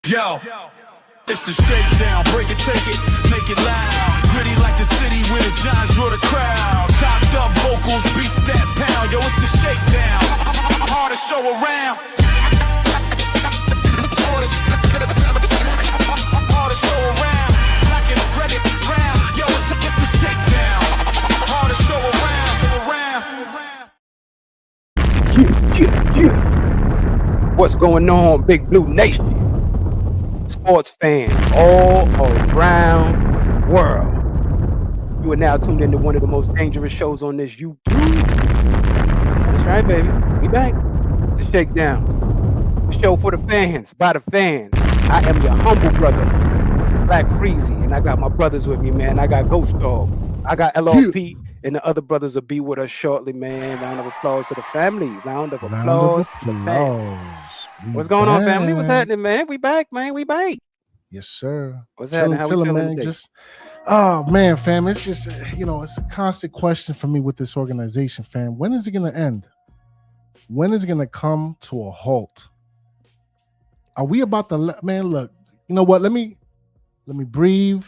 Yo, it's the shakedown. Break it, take it, make it loud. Gritty like the city where the Giants draw the crowd. Chopped up vocals, beats that pound. Yo, it's the shakedown. Hardest show around. Hardest show around. Black and red and brown. Yo, it's the shakedown. Hardest show around. What's going on, Big Blue Nation? Sports fans all around the world. You are now tuned into one of the most dangerous shows on this YouTube. That's right, baby. We back. It's the Shakedown. The show for the fans, by the fans. I am your humble brother, Black Freezy, and I got my brothers with me, man. I got Ghost Dog. I got LRP, and the other brothers will be with us shortly, man. Round of applause to the family. Round of applause to the fans. What's going on, family? What's happening, man? We back, man. We back. Yes, sir. What's happening? How we feeling man? today? Just, oh man, fam. It's just, it's a constant question for me with this organization, fam. When is it gonna end? When is it gonna come to a halt? Are we about to man? Look, you know what? Let me breathe.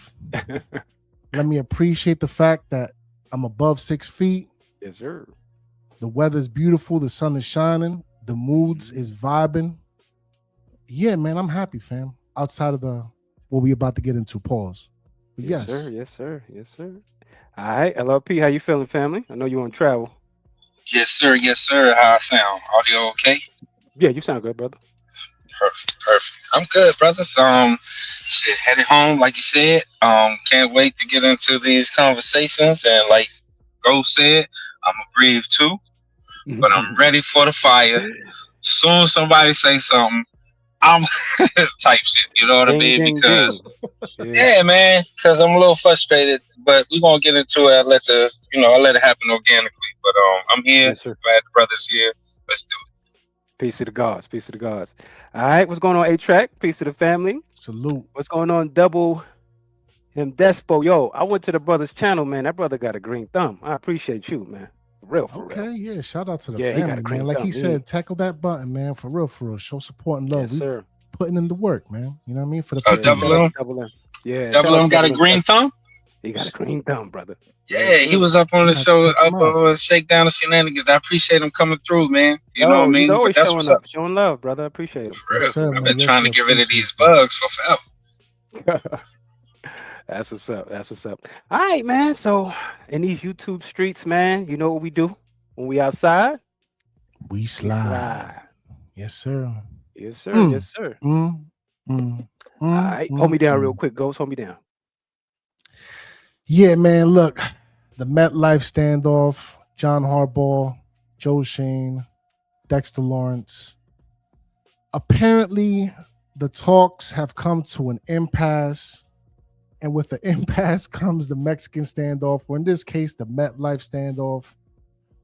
Let me appreciate the fact that I'm above 6 feet. Yes, sir. The weather's beautiful. The sun is shining. The moods is vibing. Yeah, man, I'm happy, fam. Outside of what we about to get into, pause. But yes, sir. Yes, sir. Yes, sir. All right, LRP, how you feeling, family? I know you on travel. Yes, sir. Yes, sir. How I sound? Audio okay? Yeah, you sound good, brother. Perfect. I'm good, brothers. Shit, headed home, like you said. Can't wait to get into these conversations. And like Ghost said, I'm gonna breathe too. But I'm ready for the fire. Soon as somebody say something, I'm type shit. You know what I mean? Because yeah, man. Because I'm a little frustrated, but we're gonna get into it. I let it happen organically. But I'm here. Yes, sir. Glad the brothers here. Let's do it. Peace to the gods. Peace to the gods. All right, what's going on, A-Track? Peace to the family. Salute. What's going on, Double M Despo? Yo, I went to the brother's channel, man. That brother got a green thumb. I appreciate you, man. For real. Yeah. Shout out to the he got a family, green man. Like thumb, he said, tackle that button, man. For real. Show support and love. Yes, sir. Putting in the work, man. You know what I mean? For the Double M. Yeah. Double M got a green thumb? He got a green thumb, brother. Yeah, he was up on the show, up on Shakedown of Shenanigans. I appreciate him coming through, man. You know what I mean? He's always showing love, brother. I appreciate him. Yes, sir, I've been trying to get rid of these bugs for forever. That's what's up. All right, man. So in these YouTube streets, man, you know what we do when we outside? We slide. Yes, sir. Yes, sir. All right, hold me down real quick, Ghost. Hold me down. Yeah, man. Look, the MetLife standoff, John Harbaugh, Joe Shane, Dexter Lawrence. Apparently, the talks have come to an impasse. And with the impasse comes the Mexican standoff, or in this case, the MetLife standoff.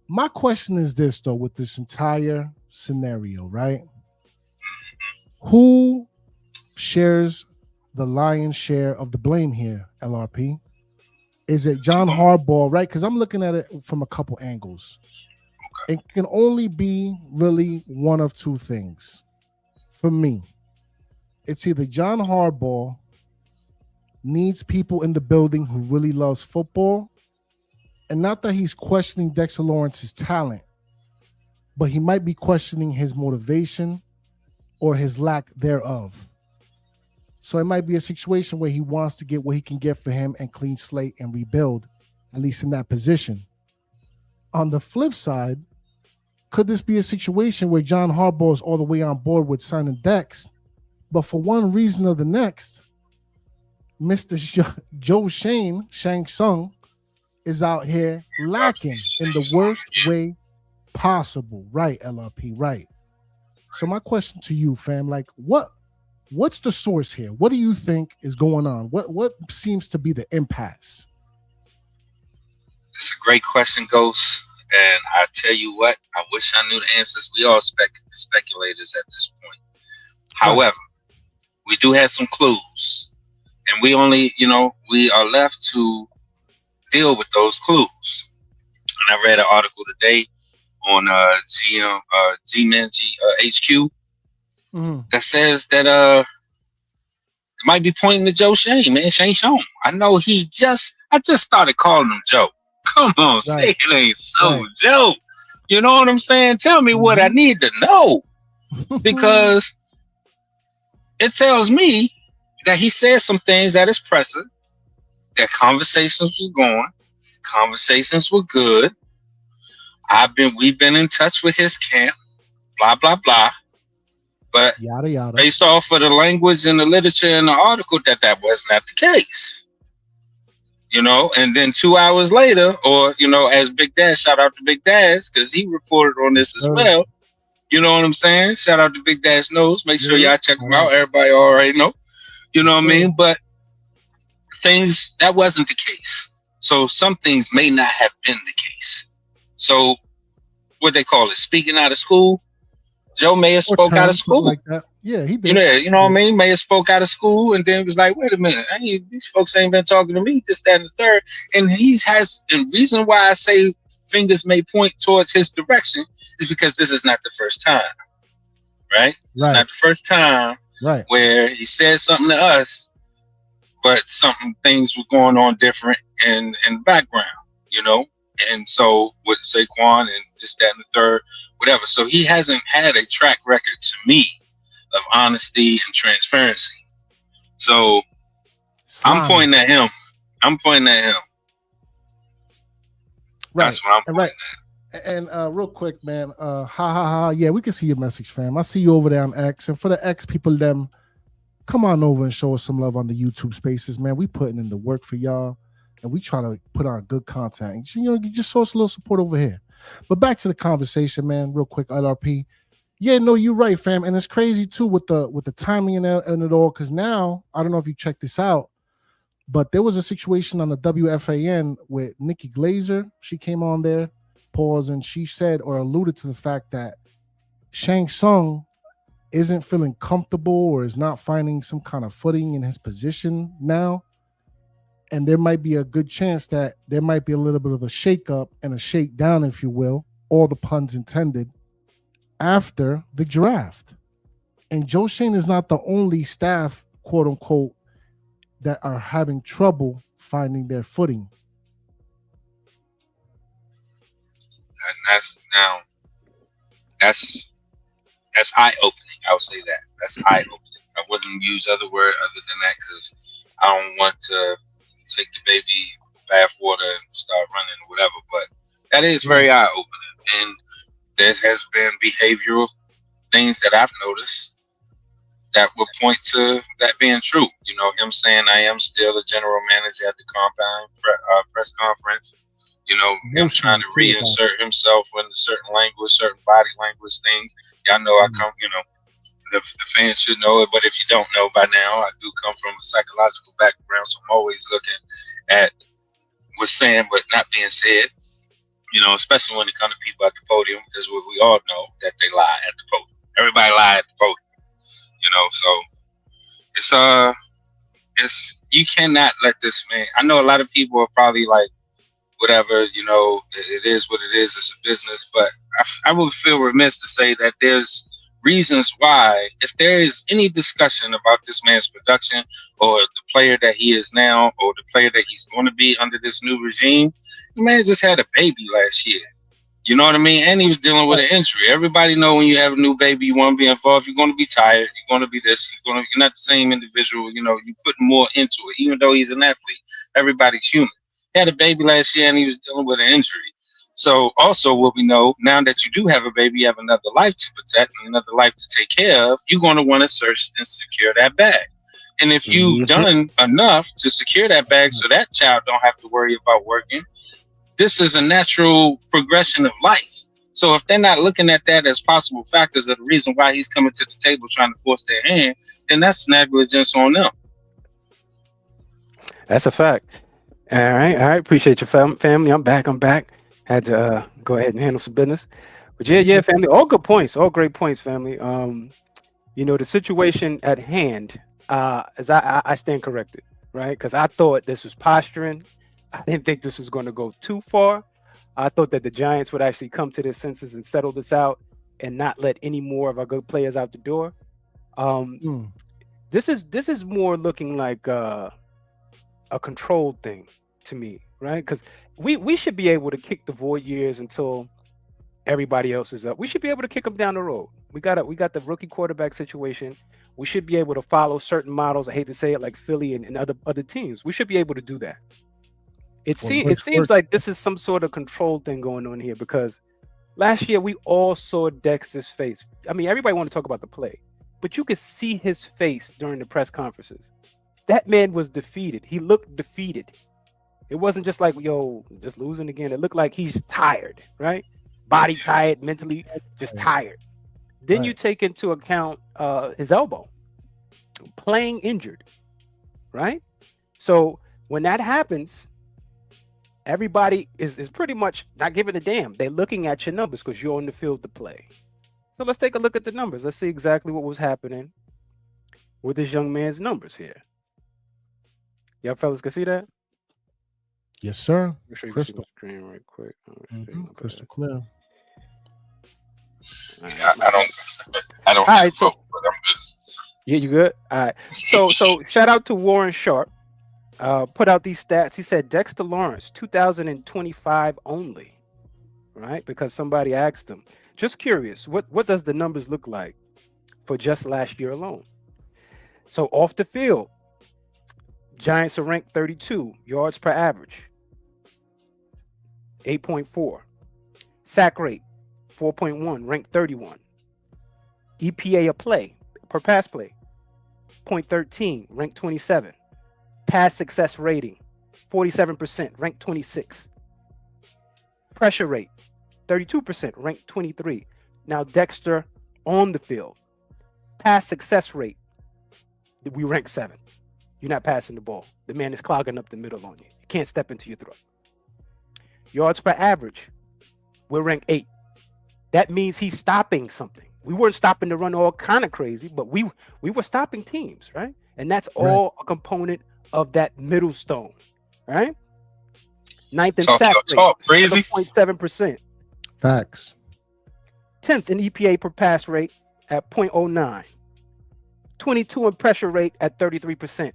My question is this, though, with this entire scenario, right? Who shares the lion's share of the blame here, LRP? Is it John Harbaugh, right? Because I'm looking at it from a couple angles. It can only be really one of two things. For me, it's either John Harbaugh needs people in the building who really loves football, and not that he's questioning Dexter Lawrence's talent, but he might be questioning his motivation or his lack thereof. So it might be a situation where he wants to get what he can get for him and clean slate and rebuild, at least in that position. On the flip side, could this be a situation where John Harbaugh is all the way on board with signing Dex, but for one reason or the next, Mr. Joe Shane, Shang Tsung, is out here lacking in the worst way possible. Right, LRP, right. So my question to you, fam, like what's the source here? What do you think is going on? What seems to be the impasse? It's a great question, Ghost. And I tell you what, I wish I knew the answers. We all speculators at this point. However, we do have some clues. And we only, we are left to deal with those clues. And I read an article today on G-Men HQ that says that Might be pointing to Joe Shane, man. Shane Sean. I know I just started calling him Joe. Come on, say it ain't so, Joe. You know what I'm saying? Tell me what I need to know. Because it tells me that he said some things at his presser, that conversations was going, conversations were good. We've been in touch with his camp, blah, blah, blah. But yada yada. Based off of the language and the literature in the article, that was not the case. You know, and then 2 hours later, or, you know, as Big Dash, shout out to Big Dash, because he reported on this as well. You know what I'm saying? Shout out to Big Dash Knows. Make sure y'all check him out. Everybody already know. You know what I mean? But that wasn't the case. So some things may not have been the case. So what they call it, speaking out of school. Joe may have spoke out of school. Like that. Yeah, he did. You know what I mean? May have spoke out of school and then was like, wait a minute, these folks ain't been talking to me, this, that, and the third. And and reason why I say fingers may point towards his direction is because this is not the first time. Right? It's not the first time where he said something to us, but things were going on different in the background, you know? And so with Saquon and this, that, and the third, whatever. So he hasn't had a track record to me of honesty and transparency. So I'm pointing at him. Right. That's what I'm pointing at. And real quick, man, yeah, we can see your message, fam. I see you over there on X. And for the X people, come on over and show us some love on the YouTube spaces, man. We putting in the work for y'all. And we try to put on good content. You know, you just show us a little support over here. But back to the conversation, man, real quick, LRP. Yeah, no, you're right, fam. And it's crazy, too, with the timing and it all. Because now, I don't know if you checked this out, but there was a situation on the WFAN with Nikki Glazer. She came on there, paused, and she said or alluded to the fact that Shang Tsung isn't feeling comfortable or is not finding some kind of footing in his position now. And there might be a good chance that there might be a little bit of a shake-up and a shakedown, if you will, all the puns intended, after the draft. And Joe Shane is not the only staff, quote-unquote, that are having trouble finding their footing. And that's eye-opening. I would say that. That's eye-opening. I wouldn't use other word other than that because I don't want to take the baby bathwater and start running or whatever, but that is very eye-opening. And there has been behavioral things that I've noticed that would point to that being true. You know, him saying I am still a general manager at the compound press conference. You know, him trying to reinsert himself in a certain language, certain body language things. Y'all know I come, you know, the fans should know it, but if you don't know by now, I do come from a psychological background, so I'm always looking at what's saying but not being said, you know, especially when it comes to people at the podium, because we all know that they lie at the podium. Everybody lie at the podium, you know, so it's you cannot let this man. I know a lot of people are probably like, whatever, you know, it is what it is, it's a business, but I would feel remiss to say that there's reasons why, if there is any discussion about this man's production or the player that he is now or the player that he's going to be under this new regime, the man just had a baby last year. You know what I mean? And he was dealing with an injury. Everybody know when you have a new baby, you want to be involved, you're going to be tired, you're going to be this, you're not the same individual, you know, you put more into it. Even though he's an athlete, everybody's human. He had a baby last year and he was dealing with an injury. So also what we know, now that you do have a baby, you have another life to protect and another life to take care of, you're going to want to search and secure that bag. And if you've done enough to secure that bag so that child don't have to worry about working, this is a natural progression of life. So if they're not looking at that as possible factors of the reason why he's coming to the table trying to force their hand, then that's negligence on them. That's a fact. All right. Appreciate your family. I'm back. Had to go ahead and handle some business. But yeah, family. All good points. All great points, family. You know, the situation at hand, as I stand corrected, right? Because I thought this was posturing. I didn't think this was going to go too far. I thought that the Giants would actually come to their senses and settle this out and not let any more of our good players out the door. This is more looking like a controlled thing to me, right? Because we should be able to kick the void years until everybody else is up. We should be able to kick them down the road. We got the rookie quarterback situation. We should be able to follow certain models. I hate to say it, like Philly and other teams. We should be able to do that. It seems like this is some sort of control thing going on here, because last year we all saw Dexter's face. I mean, everybody want to talk about the play, but you could see his face during the press conferences. That man was defeated. He looked defeated. It wasn't just like, yo, just losing again. It looked like he's tired, right? Body tired, mentally just tired. Then you take into account his elbow, playing injured, right? So when that happens, everybody is pretty much not giving a damn. They're looking at your numbers because you're on the field to play. So let's take a look at the numbers. Let's see exactly what was happening with this young man's numbers here. Y'all fellas can see that? Yes, sir. Make sure you Crystal. see the screen right quick. Crystal clear. I don't. All right, so but I'm good. yeah, you good? All right. So shout out to Warren Sharp. Put out these stats. He said Dexter Lawrence, 2025 only, right? Because somebody asked him. Just curious, what does the numbers look like for just last year alone? So off the field, Giants are ranked 32 yards per average, 8.4. Sack rate, 4.1, ranked 31. EPA a play per pass play, 0.13, ranked 27. Pass success rating, 47%, ranked 26. Pressure rate, 32%, ranked 23. Now Dexter on the field, pass success rate, we rank 7. You're not passing the ball. The man is clogging up the middle on you. You can't step into your throat. Yards per average, we're ranked 8. That means he's stopping something. We weren't stopping the run all kind of crazy, but we were stopping teams, right? And that's all a component of that middle stone, right? 9th in sack rate, 7.7%. Facts. 10th in EPA per pass rate at 0.09. 22 in pressure rate at 33%.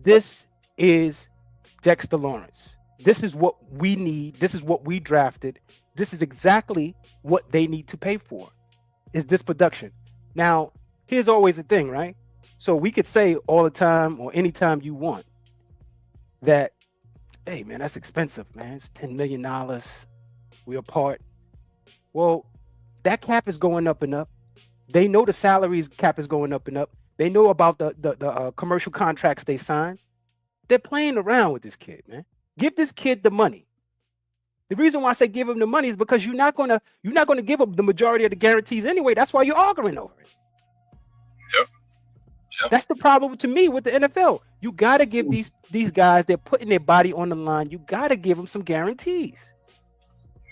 This is Dexter Lawrence. This is what we need. This is what we drafted. This is exactly what they need to pay for, is this production. Now, here's always the thing, right? So we could say all the time or anytime you want that, hey, man, that's expensive, man. It's $10 million. We're apart. Well, that cap is going up and up. They know the salaries cap is going up and up. They know about the commercial contracts they signed. They're playing around with this kid, man. Give this kid the money. The reason why I say give him the money is because you're not gonna give him the majority of the guarantees anyway. That's why you're arguing over it. Yep. That's the problem to me with the NFL. You gotta give these guys, they're putting their body on the line. You gotta give them some guarantees.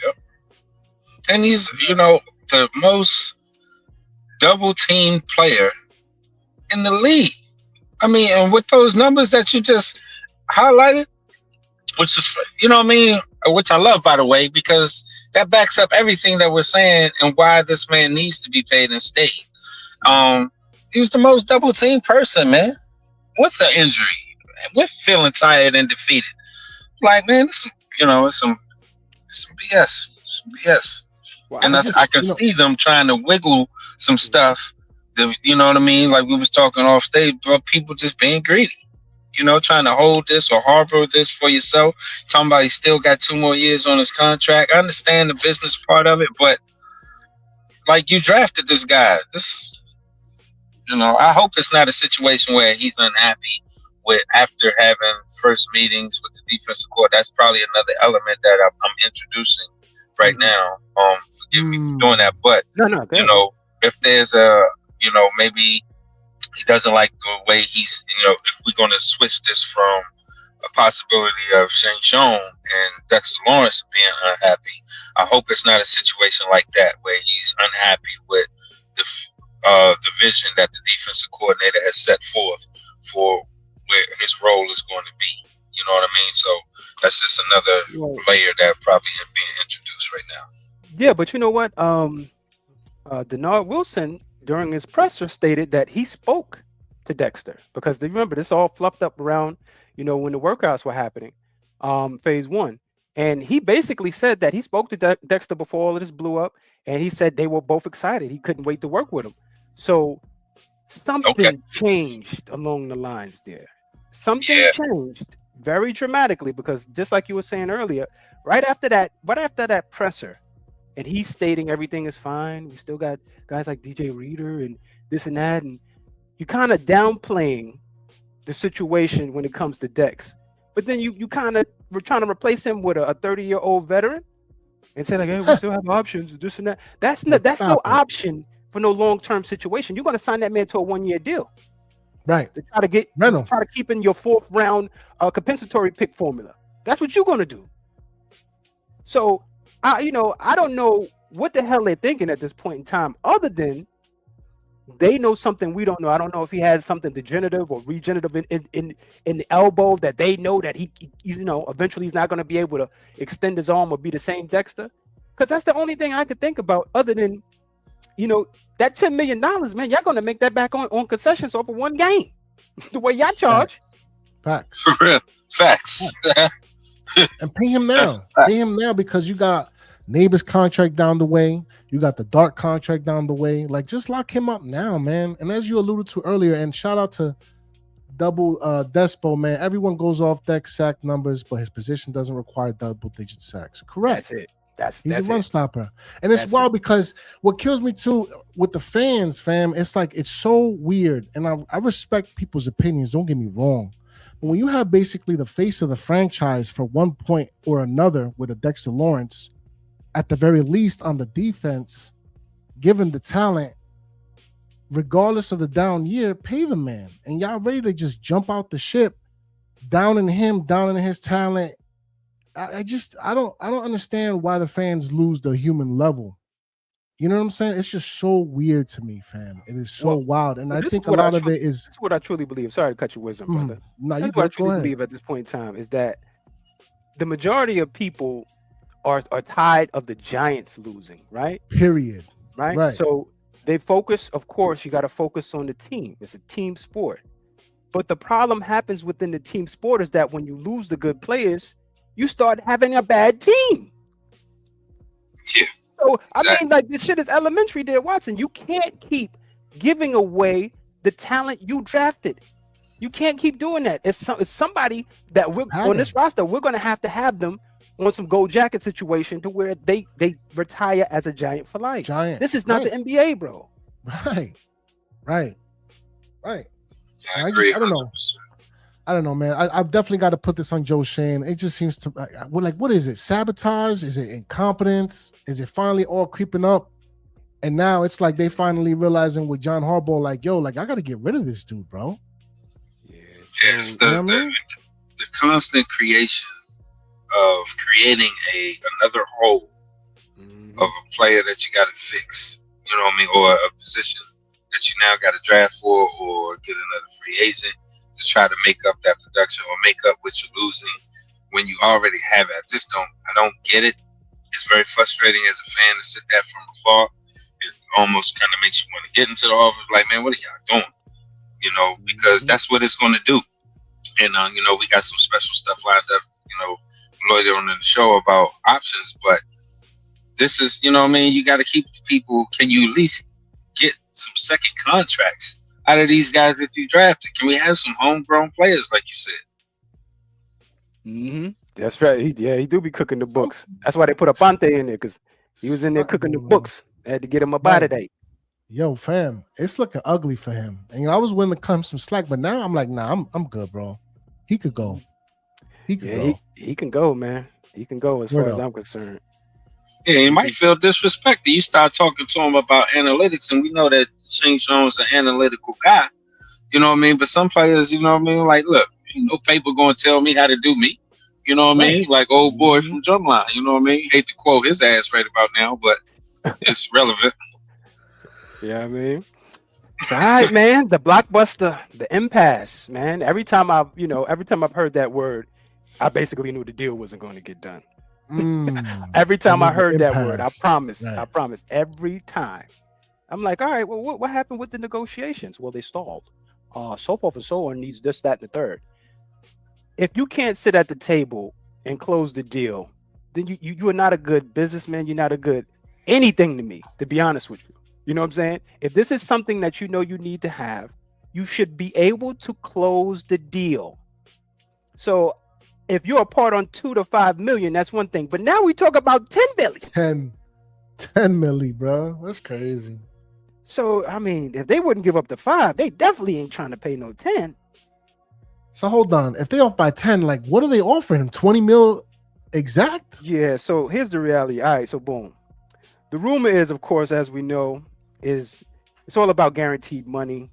Yep. And he's, the most double team player in the league. I mean, and with those numbers that you just highlighted, which is, which I love, by the way, because that backs up everything that we're saying and why this man needs to be paid and stay. He was the most double team person, man, with the injury, with feeling tired and defeated. Like, man, it's some BS. Some BS. Well, and I can see them trying to wiggle some stuff. You know what I mean? Like we was talking off stage, but people just being greedy. Trying to hold this or harbor this for yourself. Talking about he still got 2 more years on his contract. I understand the business part of it, but like you drafted this guy. I hope it's not a situation where he's unhappy with after having first meetings with the defensive court. That's probably another element that I'm introducing right now. Forgive me for doing that, but if there's maybe he doesn't like the way he's, if we're going to switch this from a possibility of Shane Schoen and Dexter Lawrence being unhappy, I hope it's not a situation like that where he's unhappy with the vision that the defensive coordinator has set forth for where his role is going to be. You know what I mean? So that's just another layer that probably is being introduced right now. Yeah, but you know what? Denard Wilson, during his presser, stated that he spoke to Dexter because remember this all fluffed up around when the workouts were happening, phase 1, and he basically said that he spoke to Dexter before all of this blew up, and he said they were both excited. He couldn't wait to work with him. So something changed along the lines there. Something changed very dramatically because just like you were saying earlier, right after that presser, and he's stating everything is fine. We still got guys like DJ Reader and this and that, and you kind of downplaying the situation when it comes to Dex. But then you kind of were trying to replace him with a 30-year-old veteran and say like, hey, we still have options, this and that. That's no option for no long-term situation. You're going to sign that man to a 1-year deal. Right. To try to keep in your 4th round compensatory pick formula. That's what you're going to do. So, I don't know what the hell they're thinking at this point in time, other than they know something we don't know. I don't know if he has something degenerative or regenerative in the elbow that they know that he eventually he's not going to be able to extend his arm or be the same Dexter. Because that's the only thing I could think about, other than that $10 million, man, y'all going to make that back on concessions over one game. The way y'all charge. Facts. For real. Facts. And pay him now. Pay him now because you got Neighbors contract down the way. You got the Dart contract down the way. Like, just lock him up now, man. And as you alluded to earlier, and shout out to Double Despo, man. Everyone goes off deck sack numbers, but his position doesn't require double-digit sacks. Correct. That's it. He's a run stopper. And it's wild because what kills me too with the fans, fam, it's like it's so weird. And I respect people's opinions, don't get me wrong. But when you have basically the face of the franchise for one point or another with a Dexter Lawrence, at the very least on the defense, given the talent, regardless of the down year, pay the man. And y'all ready to just jump out the ship, down in him, down in his talent. I don't understand why the fans lose the human level. You know what I'm saying? It's just so weird to me, fam. It is so wild. And I think a lot of it is... That's what I truly believe. Sorry to cut your wisdom, brother. No, that's what I truly believe at this point in time is that the majority of people are tired of the Giants losing, right? Period. Right? So they focus, of course, you got to focus on the team. It's a team sport. But the problem happens within the team sport is that when you lose the good players, you start having a bad team. Yeah. So, I mean, like, this shit is elementary there, Watson. You can't keep giving away the talent you drafted. You can't keep doing that. It's somebody that we're on this roster, we're going to have them on some gold jacket situation to where they retire as a Giant for life. This is not the NBA, bro. Right. Yeah, I agree. I don't know, man. I've definitely got to put this on Joe Shane. It just seems to what is it? Sabotage? Is it incompetence? Is it finally all creeping up? And now it's like they finally realizing with John Harbaugh, like, yo, like I got to get rid of this dude, bro. Yeah, it's the constant creation of creating another hole of a player that you got to fix. You know what I mean? Or a position that you now got to draft for, or get another free agent to try to make up that production or make up what you're losing when you already have it. I don't get it. It's very frustrating as a fan to sit there from afar. It almost kind of makes you want to get into the office like, man, what are y'all doing? You know, because that's what it's going to do. And, you know, we got some special stuff lined up, you know, later on in the show about options, but this is, you know what I mean? You got to keep the people. Can you at least get some second contracts out of these guys that you drafted? Can we have some homegrown players, like you said? Mm-hmm. That's right. He do be cooking the books. That's why they put Aponte in there, because he was in there cooking the books. They had to get him up out of there. Yo, fam, it's looking ugly for him. And you know, I was willing to come some slack, but now I'm like, nah, I'm good, bro. He could go. He can go, man. He can go as far as I'm concerned. Yeah, he might feel disrespected. You start talking to him about analytics, and we know that Shane Jones is an analytical guy. You know what I mean? But some players, you know what I mean? Like, look, ain't no paper going to tell me how to do me. You know what I mean? Like old boy from Drumline. You know what I mean? Hate to quote his ass right about now, but it's relevant. Yeah, I mean, it's all right, man. The blockbuster, the impasse, man. Every time I've heard that word, I basically knew the deal wasn't going to get done. Every time I heard that word, I promise. Every time, I'm like, all right, well, what happened with the negotiations? Well, they stalled. so forth and so on, needs this, that, and the third. If you can't sit at the table and close the deal, then you are not a good businessman. You're not a good anything to me, to be honest with you. You know what I'm saying? If this is something that you know you need to have, you should be able to close the deal. So if you're a part on 2 to 5 million, that's one thing. But now we talk about 10 million. 10 milli, bro. That's crazy. So, I mean, if they wouldn't give up the 5, they definitely ain't trying to pay no 10. So hold on. If they off by 10, like what are they offering him? 20 mil exact? Yeah, so here's the reality. All right, so boom. The rumor is, of course, as we know, is it's all about guaranteed money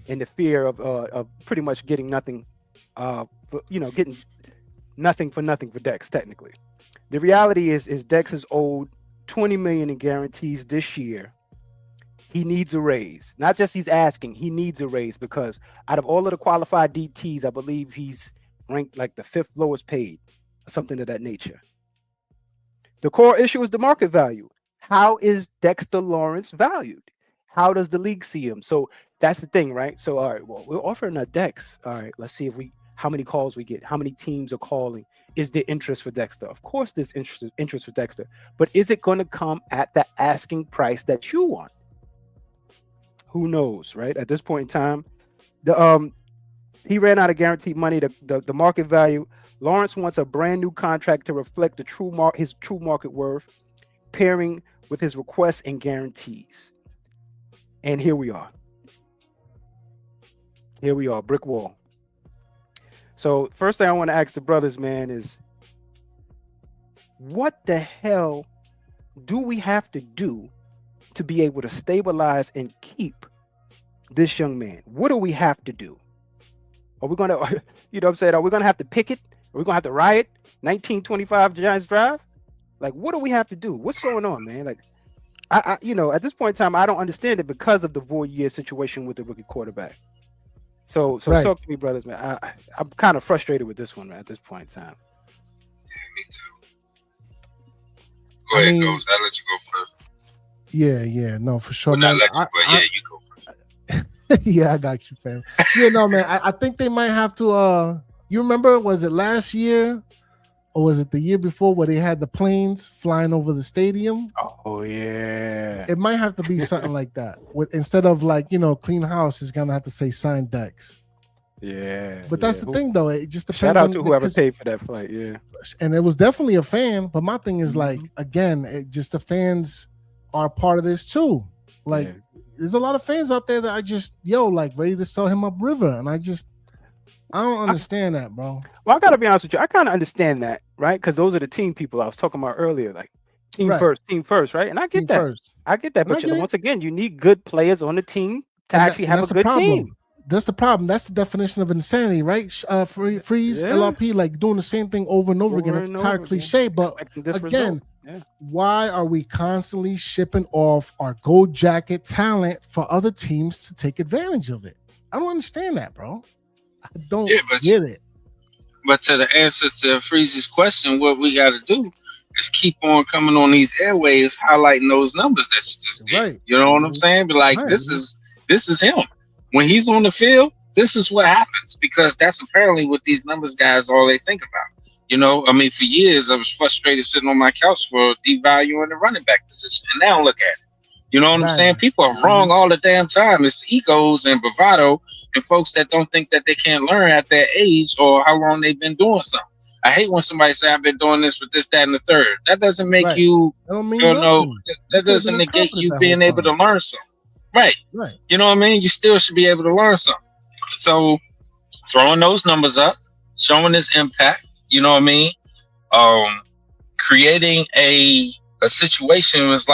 and the fear of pretty much getting nothing, getting nothing for Dex, technically. The reality is Dex is owed 20 million in guarantees this year. He needs a raise. Not just he's asking, he needs a raise because out of all of the qualified DTs, I believe he's ranked like the 5th lowest paid, or something of that nature. The core issue is the market value. How is Dexter Lawrence valued? How does the league see him? So that's the thing, right? So, all right, well, we're offering a Dex. All right, let's see how many calls we get, how many teams are calling. Is there interest for Dexter? Of course there's interest for Dexter, but is it going to come at the asking price that you want? Who knows, right? At this point in time, he ran out of guaranteed money, the market value. Lawrence wants a brand new contract to reflect his true market worth, pairing with his requests and guarantees. And here we are. Brick wall. So first thing I want to ask the brothers, man, is what the hell do we have to do to be able to stabilize and keep this young man? What do we have to do? Are we going to, you know what I'm saying? Are we going to have to picket? Are we going to have to riot? 1925 Giants Drive? Like, what do we have to do? What's going on, man? Like, I at this point in time, I don't understand it because of the void year situation with the rookie quarterback. So Right. Talk to me, brothers, man. I'm kind of frustrated with this one, man, at this point in time. Yeah, me too. Go ahead, Ghost. I'll let you go first. Yeah, no, for sure. Well, Man, you go first. Yeah, I got you, fam. Yeah, no, man. I think they might have to. You remember? Was it last year, or was it the year before, where they had the planes flying over the stadium? Oh yeah. It might have to be something like that. Instead of clean house, is gonna have to say sign Dex. Yeah. But that's the thing, though. It just depends. Shout out to whoever paid for that flight. Yeah. And it was definitely a fan. But my thing is again, the fans are part of this too. Like, there's a lot of fans out there that I just ready to sell him up river, and I don't understand that, bro. Well, I gotta be honest with you. I kind of understand that, right? Because those are the team people I was talking about earlier, like team first, right? And I get that. I get that. But once again, you need good players on the team to actually have a good team. That's the problem. That's the definition of insanity, right? Freeze, LRP, like doing the same thing over and over again. It's entire cliche, but again, why are we constantly shipping off our gold jacket talent for other teams to take advantage of it? I don't understand that, bro. I don't get it. But to the answer to Freeze's question, what we got to do is keep on coming on these airwaves, highlighting those numbers that you just did. Right. You know what I'm saying? But this is him. When he's on the field, this is what happens, because that's apparently what these numbers guys all they think about. I mean, for years I was frustrated sitting on my couch for devaluing the running back position, and now look at it. You know what I'm saying? People are wrong all the damn time. It's egos and bravado and folks that don't think that they can't learn at their age or how long they've been doing something. I hate when somebody say I've been doing this with this, that, and the third. That doesn't make you, that doesn't negate you being able to learn something. Right. You know what I mean? You still should be able to learn something. So throwing those numbers up, showing his impact, you know what I mean? Creating a situation was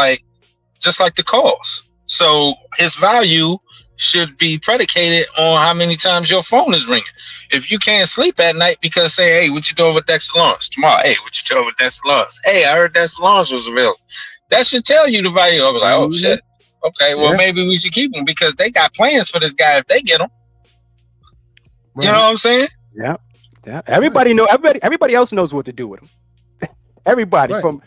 just like the calls. So his value should be predicated on how many times your phone is ringing. If you can't sleep at night because hey, what you doing with Dexter Lawrence tomorrow? Hey, what you doing with Dexter Lawrence? Hey, I heard Dexter Lawrence was available. That should tell you the value. I was like, oh shit. Okay, well maybe we should keep him because they got plans for this guy if they get him. Right. You know what I'm saying? Yeah. Everybody else knows what to do with him. Everybody from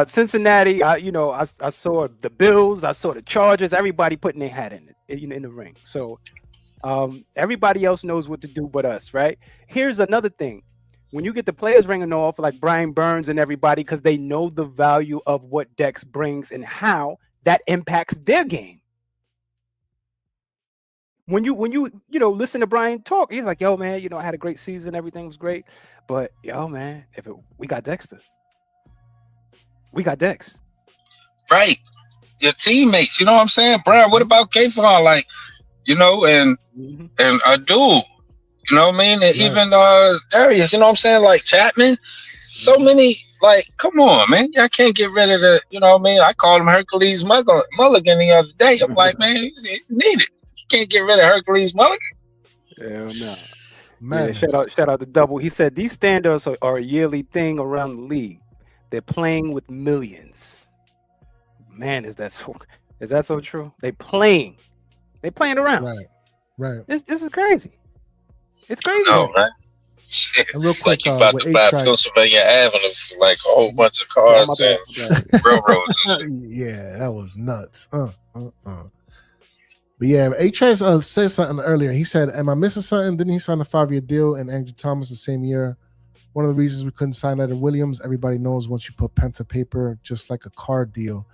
Cincinnati. I saw the Bills. I saw the Chargers. Everybody putting their hat in the ring. So Everybody else knows what to do but us, right? Here's another thing. When you get the players ringing off like Brian Burns and everybody, because they know the value of what Dex brings and how that impacts their game. When you listen to Brian talk, he's like, yo, man, I had a great season, everything was great. But yo, man, we got Dexter. We got Dex. Right. Your teammates, you know what I'm saying? Brian, what about Kayvon? Like, and Abdul, you know what I mean? And even Darius, you know what I'm saying? Like Chapman. So many, like, come on, man. I can't get rid of the, you know what I mean? I called him Hercules Mulligan the other day. I'm like, man, you need it. You can't get rid of Hercules Mulligan. Hell no. Man, Yeah, shout out to Double. He said these standards are a yearly thing around the league. They're playing with millions. Man, is that so true? They playing around. Right. This is crazy. It's crazy. No, right? Shit. And real quick, like you about to buy Pennsylvania Avenue for like a whole bunch of cars and railroads. Yeah, that was nuts. But yeah, H.S. said something earlier. He said, am I missing something? Didn't he sign a 5-year deal and Andrew Thomas the same year? One of the reasons we couldn't sign Leonard Williams, everybody knows once you put pen to paper, just like a car deal.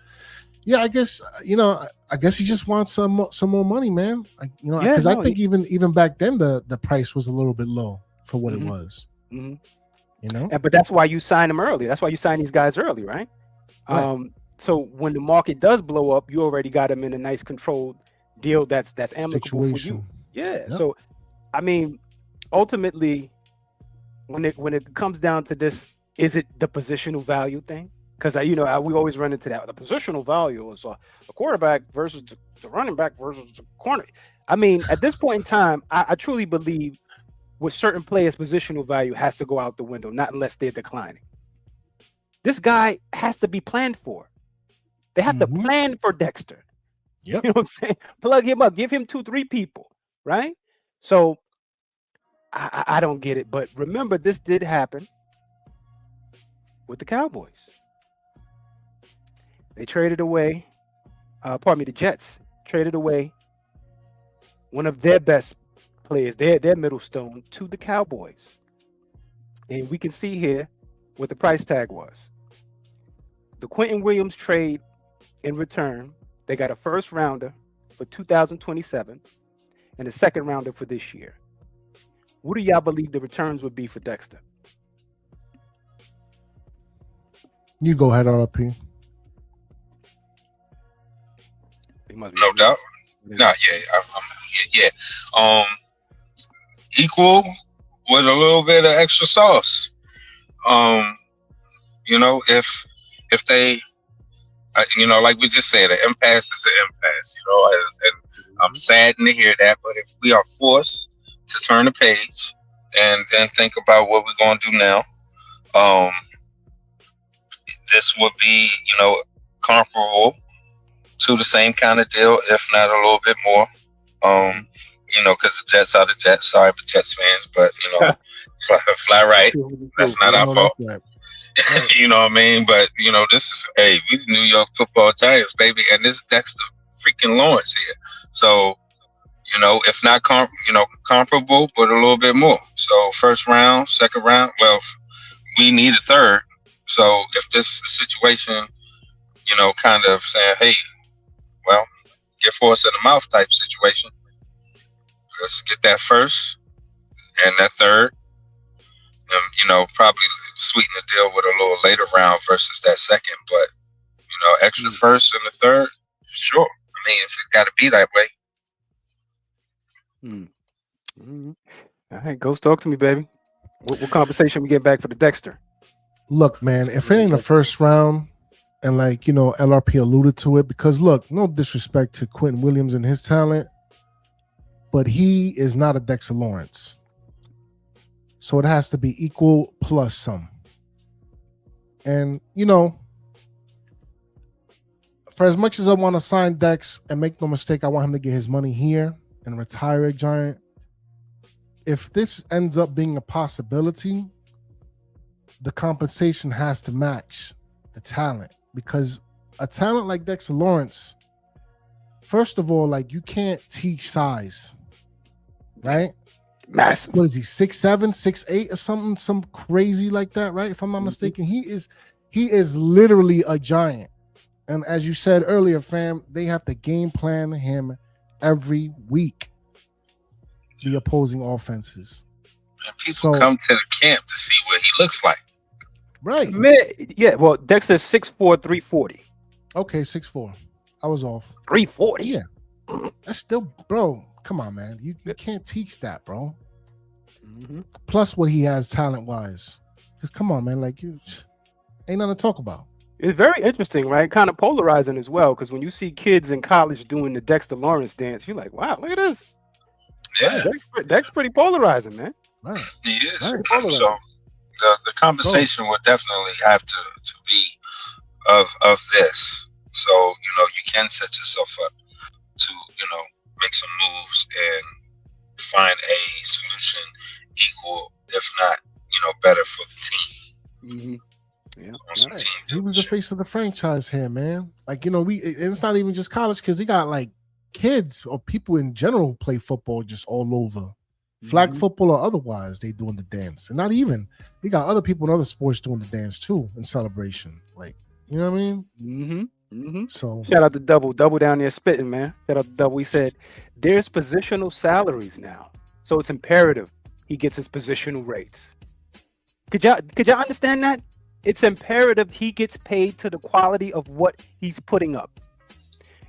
Yeah, I guess, I guess he just wants some more money, man. Because I think even back then the price was a little bit low for what it was. Mm-hmm. But that's why you sign them early. That's why you sign these guys early, right? So when the market does blow up, you already got them in a nice controlled deal that's amicable for you. Yeah. Yep. So I mean, ultimately, when it comes down to this, is it the positional value thing? Because we always run into that. The positional value is a quarterback versus the running back versus the corner. I mean, at this point in time, I truly believe with certain players, positional value has to go out the window, not unless they're declining. This guy has to be planned for. They have to plan for Dexter. Yep. You know what I'm saying? Plug him up, give him 2-3 people, right? So I don't get it. But remember, this did happen with the Cowboys. They traded away, the Jets traded away one of their best players, their middle stone, to the Cowboys. And we can see here what the price tag was. The Quentin Williams trade, in return, they got a first rounder for 2027 and a second rounder for this year. What do y'all believe the returns would be for Dexter? You go ahead, RP. No doubt. No, yeah. Equal with a little bit of extra sauce. If they, like we just said, an impasse is an impasse. And I'm saddened to hear that. But if we are forced to turn the page and then think about what we're going to do now, this would be, comparable to the same kind of deal, if not a little bit more. Because the Jets are the Jets. Sorry for Jets fans, but fly right. That's not our fault. Right. You know what I mean? But this is we the New York Football Giants, baby, and this is Dexter freaking Lawrence here. So if not comparable, but a little bit more. So first round, second round. Well, we need a third. So if this situation, kind of saying, hey, well, get force in the mouth type situation. Let's get that first and that third, and probably sweeten the deal with a little later round versus that second. But extra first and the third, sure. I mean, if it got to be that way. All right, Ghost, talk to me, baby. What compensation we get back for the Dexter? Look, man, if it ain't the first round, and LRP alluded to it, because look, no disrespect to Quentin Williams and his talent, but he is not a Dexter Lawrence. So it has to be equal plus some. And, for as much as I want to sign Dex, and make no mistake, I want him to get his money here and retire a Giant. If this ends up being a possibility, the compensation has to match the talent. Because a talent like Dexter Lawrence, first of all, you can't teach size. right? Massive. What is he? 6'7", 6'8", or something, some crazy like that, right? If I'm not mistaken, he is literally a giant. And as you said earlier, fam, they have to game plan him every week. The opposing offenses. And people come to the camp to see what he looks like. Right. Man, yeah, well, Dexter's 6'4", 340. Okay, 6'4". I was off. 340? Yeah. That's still, bro, come on, man. You can't teach that, bro. Mm-hmm. Plus what he has talent-wise. Because come on, man, like you ain't nothing to talk about. It's very interesting, right? Kind of polarizing as well, because when you see kids in college doing the Dexter Lawrence dance, you're like, wow, look at this. Yeah. That's pretty polarizing, man. Right. He is. Right. So the conversation would definitely have to be of this. So, you can set yourself up to, make some moves and find a solution equal, if not, better for the team. Mm-hmm. Yeah. Right. He was the face of the franchise here, man. Like, it's not even just college kids. He got like kids or people in general who play football just all over. Flag football or otherwise, they doing the dance. And not even, they got other people in other sports doing the dance too in celebration. Like, you know what I mean? Mm-hmm. So shout out to Double down there spitting, man. Shout out to Double. He said there's positional salaries now, so it's imperative he gets his positional rates. Could y'all understand that? It's imperative he gets paid to the quality of what he's putting up.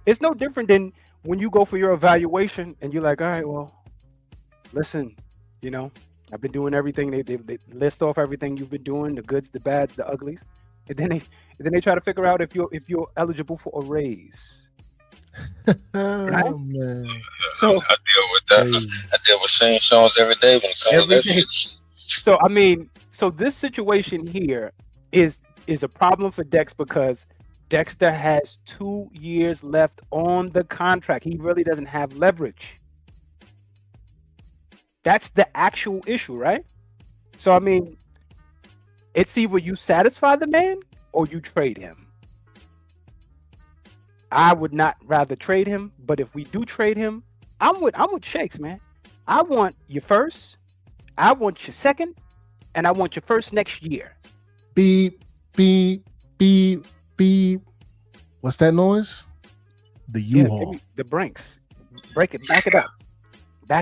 It's no different than when you go for your evaluation and you're like, all right, well, listen, I've been doing everything. They list off everything you've been doing, the goods, the bads, the uglies, and then they try to figure out if you're eligible for a raise. Right? Oh, man. So I deal with that. I deal with Shane Jones every day when it comes to that shit. So so this situation here is a problem for Dex because Dexter has 2 years left on the contract. He really doesn't have leverage. That's the actual issue, right? So, it's either you satisfy the man or you trade him. I would not rather trade him, but if we do trade him, I'm with Shakes, man. I want your first, I want your second, and I want your first next year. Beep, beep, beep, beep. What's that noise? The U-Haul. The Brinks. Back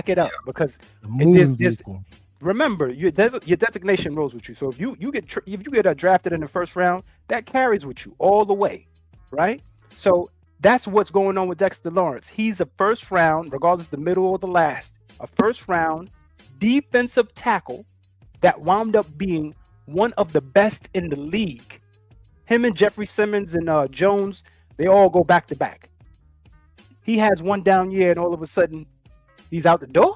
it up, because remember your designation rolls with you. So if you get drafted in the first round, that carries with you all the way, right? So that's what's going on with Dexter Lawrence. He's a first round, regardless the middle or the last, a first round defensive tackle that wound up being one of the best in the league. Him and Jeffrey Simmons and Jones, they all go back to back. He has one down year, and all of a sudden, he's out the door.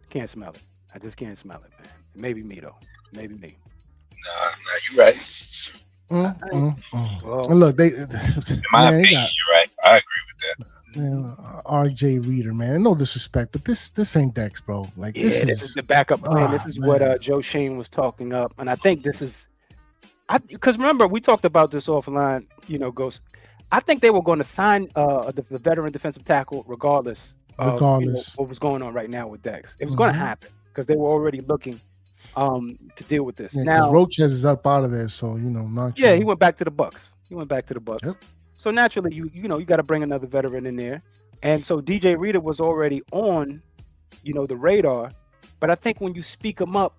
Can't smell it. I just can't smell it, man. Maybe me though. Maybe me. Nah, you're right. Well, and look, in my opinion, you're right. I agree with that. Man, RJ Reader, man. No disrespect, but this ain't Dex, bro. Like this is the backup plan. This is what Joe Shane was talking up, and I think this is. Because remember, we talked about this offline. Ghost. I think they were going to sign the veteran defensive tackle regardless of what was going on right now with Dex. It was going to happen because they were already looking to deal with this. Yeah, now Roches is up out of there, so not. Yeah, he went back to the Bucks. Yep. So naturally, you got to bring another veteran in there, and so DJ Reader was already on, the radar. But I think when you speak him up,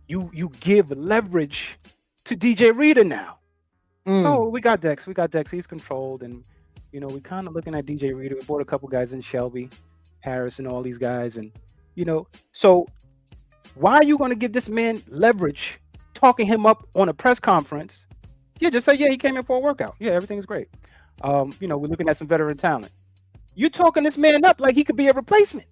you give leverage to DJ Reader now. Oh, we got Dex. He's controlled, and we kind of looking at DJ Reader. We bought a couple guys in, Shelby, Harris, and all these guys, and so why are you going to give this man leverage, talking him up on a press conference? Yeah, just say he came in for a workout. Yeah, everything's great. We're looking at some veteran talent. You're talking this man up like he could be a replacement.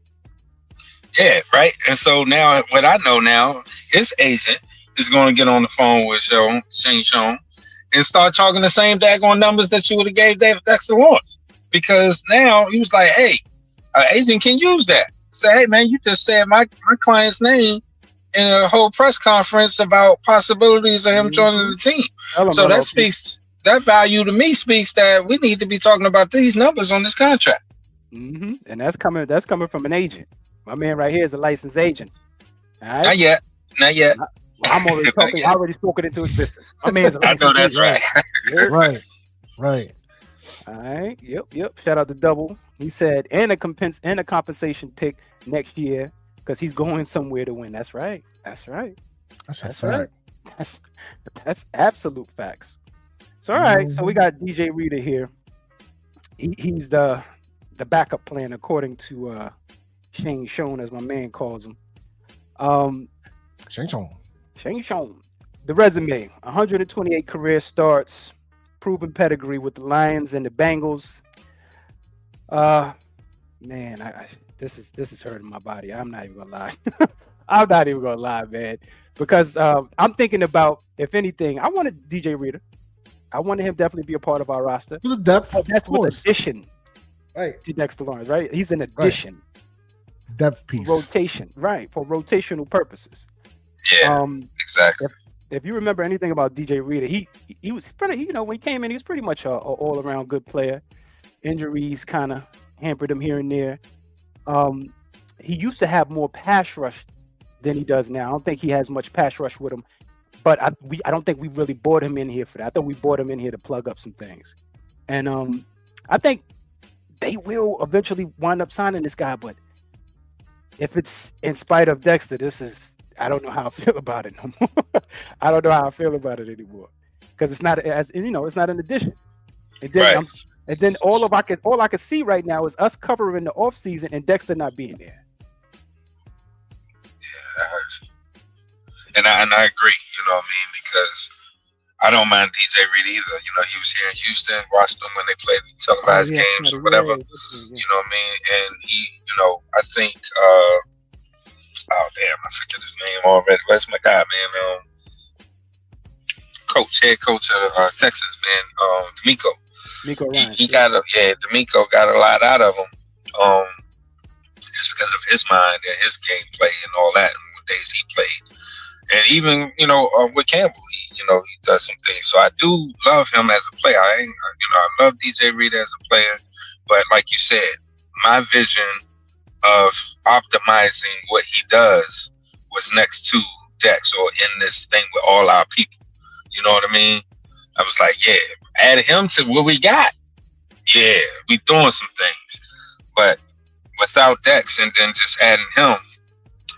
Yeah, right. And so now, what I know now, his agent is going to get on the phone with Shane Sean and start talking the same daggone numbers that you would have gave Dexter Lawrence. Because now he was like, hey, agent can use that. Say, hey, man, you just said my client's name in a whole press conference about possibilities of him joining the team. So that value to me speaks that we need to be talking about these numbers on this contract. And that's coming from an agent. My man right here is a licensed agent. All right. Not yet. Not yet. Well, I'm already talking. I already spoken into existence. My man's a I know licensed that's agent. right. Right. All right. Yep. Shout out to Double. He said, and a compensation pick next year because he's going somewhere to win. That's right. That's a fact. Right. That's absolute facts. So all right. So we got DJ Reader here. He's the backup plan according to Shane Shone, as my man calls him. Shane Shone. The resume: 128 career starts, proven pedigree with the Lions and the Bengals. Man, this is hurting my body. I'm not even gonna lie. I'm not even gonna lie, man, because I'm thinking about, if anything, I wanted DJ Reader. I wanted him definitely be a part of our roster. For the depth, that's with addition, right? To Dexter Lawrence, right? He's an addition, right. Depth piece, rotation, right? For rotational purposes. Yeah, exactly. If you remember anything about DJ Reader, he was pretty, when he came in, he was pretty much a all around good player. Injuries kind of hampered him here and there. He used to have more pass rush than he does now. I don't think he has much pass rush with him, but I don't think we really brought him in here for that. I thought we brought him in here to plug up some things, and I think they will eventually wind up signing this guy. But if it's in spite of Dexter, I don't know how I feel about it no more. I don't know how I feel about it anymore because it's not it's not an addition. And then, right. And then all I can see right now is us covering the offseason and Dexter not being there. Yeah, that hurts. And I agree. You know what I mean? Because I don't mind DJ Reed either. He was here in Houston, watched them when they played televised games or whatever. You know what I mean? And he, I think. Oh damn! I forget his name already. Where's my guy, man? Head coach of Texas, man. D'Amico. He got D'Amico got a lot out of him, just because of his mind and his gameplay and all that, and the days he played. And even with Campbell, he does some things. So I do love him as a player. I love DJ Reed as a player, but like you said, my vision of optimizing what he does was next to Dex, or in this thing with all our people. You know what I mean? I was like, yeah, add him to what we got. Yeah, we doing some things. But without Dex and then just adding him,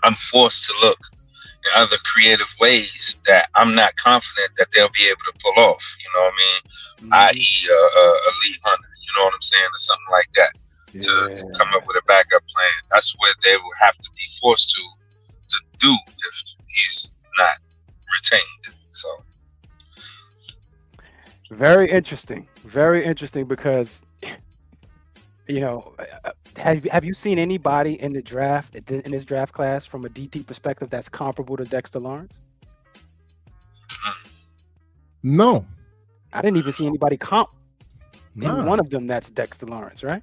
I'm forced to look in other creative ways that I'm not confident that they'll be able to pull off. You know what I mean? I.e. a lead hunter. You know what I'm saying? Or something like that. To come up with a backup plan. That's what they will have to be forced to do if he's not retained. So very interesting because have you seen anybody in the draft, in this draft class, from a DT perspective that's comparable to Dexter Lawrence? No, I didn't even see anybody comp in one of them that's Dexter Lawrence, right?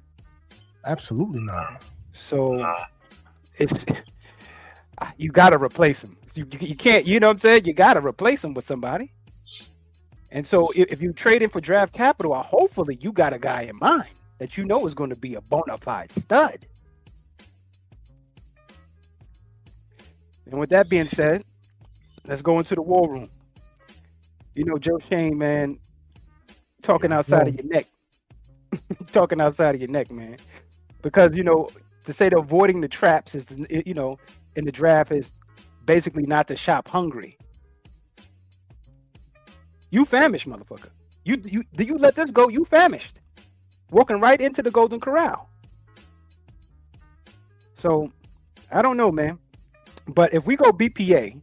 Absolutely not. So it's you got to replace him. You can't, you know what I'm saying? You got to replace him with somebody. And so if you trade in for draft capital, hopefully you got a guy in mind that is going to be a bona fide stud. And with that being said, let's go into the war room. Joe Shane, man, talking outside of your neck. Talking outside of your neck, man. Because, to say that avoiding the traps is, in the draft is basically not to shop hungry. You famished, motherfucker. You let this go, you famished. Walking right into the Golden Corral. So, I don't know, man. But if we go BPA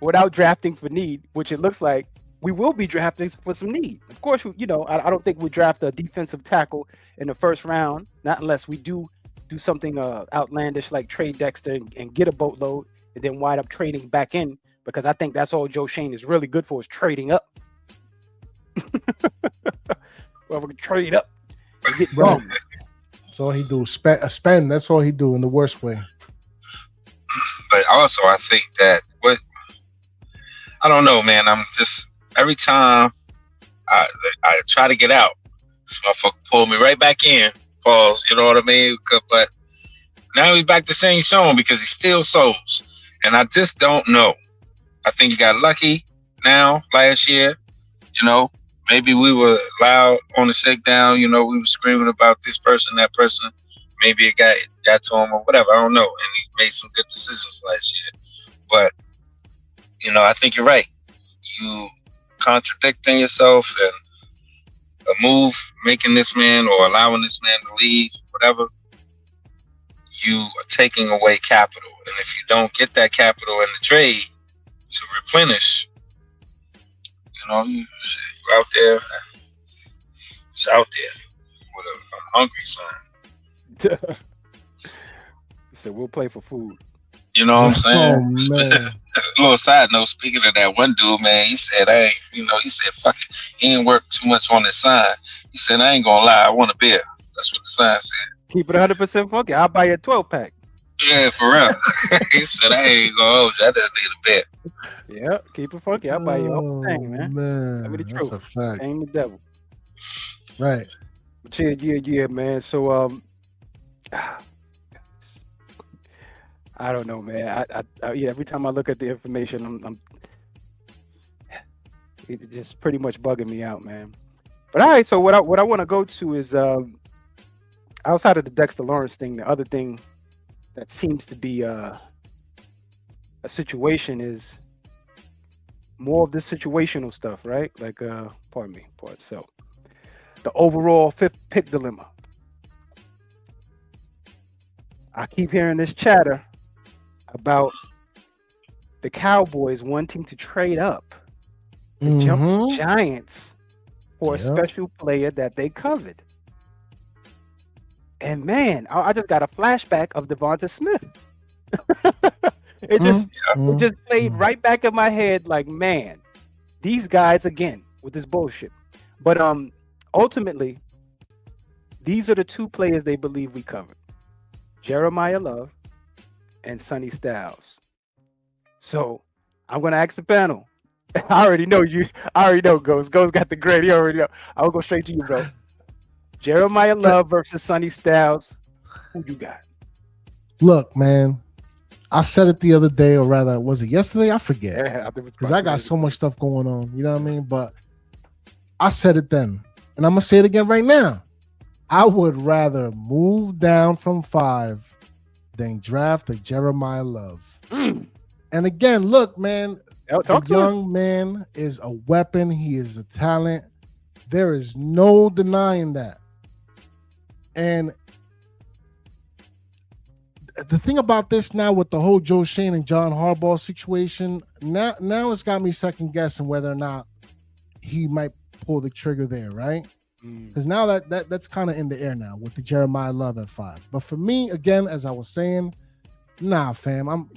without drafting for need, which it looks like we will be drafting for some need. Of course, I don't think we draft a defensive tackle in the first round, not unless we do something outlandish like trade Dexter and get a boatload and then wind up trading back in, because I think that's all Joe Shane is really good for, is trading up. Well, we can trade up and get bums. That's all he do. Spend. That's all he do in the worst way. But also, I think that I don't know, man. I'm just, every time I try to get out, this motherfucker pulled me right back in. Pause. You know what I mean? But now he's back to Saint Sean because he still souls. And I just don't know. I think he got lucky now last year. You know, maybe we were loud on the shakedown. You know, we were screaming about this person, that person. Maybe it got to him or whatever. I don't know. And he made some good decisions last year. But, you know, I think you're right. You contradicting yourself and a move making this man or allowing this man to leave, whatever, you are taking away capital. And if you don't get that capital in the trade to replenish, you know, you out there, it's out there with a hungry son. So we'll play for food. You know what I'm saying? Oh, man. A little side note, speaking of that one dude, man, he said, he said, fuck it. He ain't worked too much on his sign. He said, I ain't gonna lie, I want a beer. That's what the sign said. Keep it 100% funky. I'll buy you a 12-pack. Yeah, for real. He said, I ain't gonna hold you. I just need a beer. Yeah, keep it funky. I'll buy you the whole thing, man. Tell me the That's truth. a fact. Ain't the devil. Right. But yeah, man. So I don't know, man. I every time I look at the information, I'm it just pretty much bugging me out, man. But all right, so what I want to go to is outside of the Dexter Lawrence thing, the other thing that seems to be a situation is more of this situational stuff, right? Like so the overall fifth pick dilemma. I keep hearing this chatter about the Cowboys wanting to trade up to jump the Giants for a special player that they covered. And man, I just got a flashback of Devonta Smith. It just played right back in my head like, man, these guys again with this bullshit. But ultimately, these are the two players they believe we covered. Jeremiah Love and Sonny Styles. So I'm gonna ask the panel. I already know Ghost. Ghost got the grade. You already know. I'll go straight to you, bro. Jeremiah Love versus Sonny Styles. Who you got? Look, man. I said it the other day, or rather, was it yesterday? I forget. Yeah, because I got so much stuff going on. You know what I mean? But I said it then, and I'm gonna say it again right now. I would rather move down from 5 than draft a Jeremiah Love. And again, look, man, the young man is a weapon. He is a talent. There is no denying that. And the thing about this now with the whole Joe Shane and John Harbaugh situation, now it's got me second guessing whether or not he might pull the trigger there, right? Because now that's kind of in the air now with the Jeremiah Love at 5. But for me, again, as I was saying, nah, fam. I'm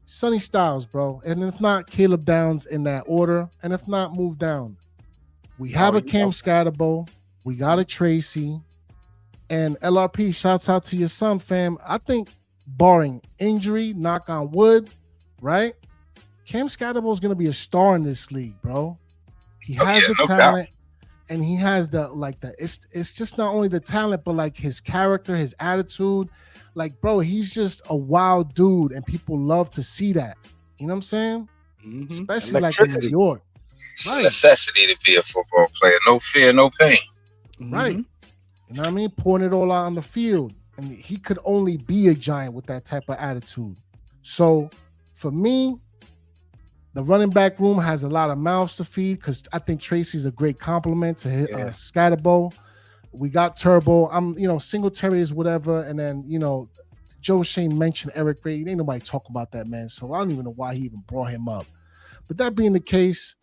Sonny Styles, bro. And if not, Caleb Downs in that order. And if not, move down. We have a Cam Scatterbo. We got a Tracy. And LRP, shouts out to your son, fam. I think barring injury, knock on wood, right? Cam Scatterbo is going to be a star in this league, bro. He has the talent. And he has it's just not only the talent, but like his character, his attitude. Like, bro, he's just a wild dude, and people love to see that. You know what I'm saying? Especially like in New York. It's a necessity to be a football player. No fear, no pain. Right. You know what I mean? Pouring it all out on the field. And he could only be a Giant with that type of attitude. So, for me, the running back room has a lot of mouths to feed because I think Tracy's a great compliment to Scatterbo. We got Turbo. Singletary is whatever. And then, Joe Shane mentioned Eric Gray. Ain't nobody talking about that, man. So I don't even know why he even brought him up. But that being the case,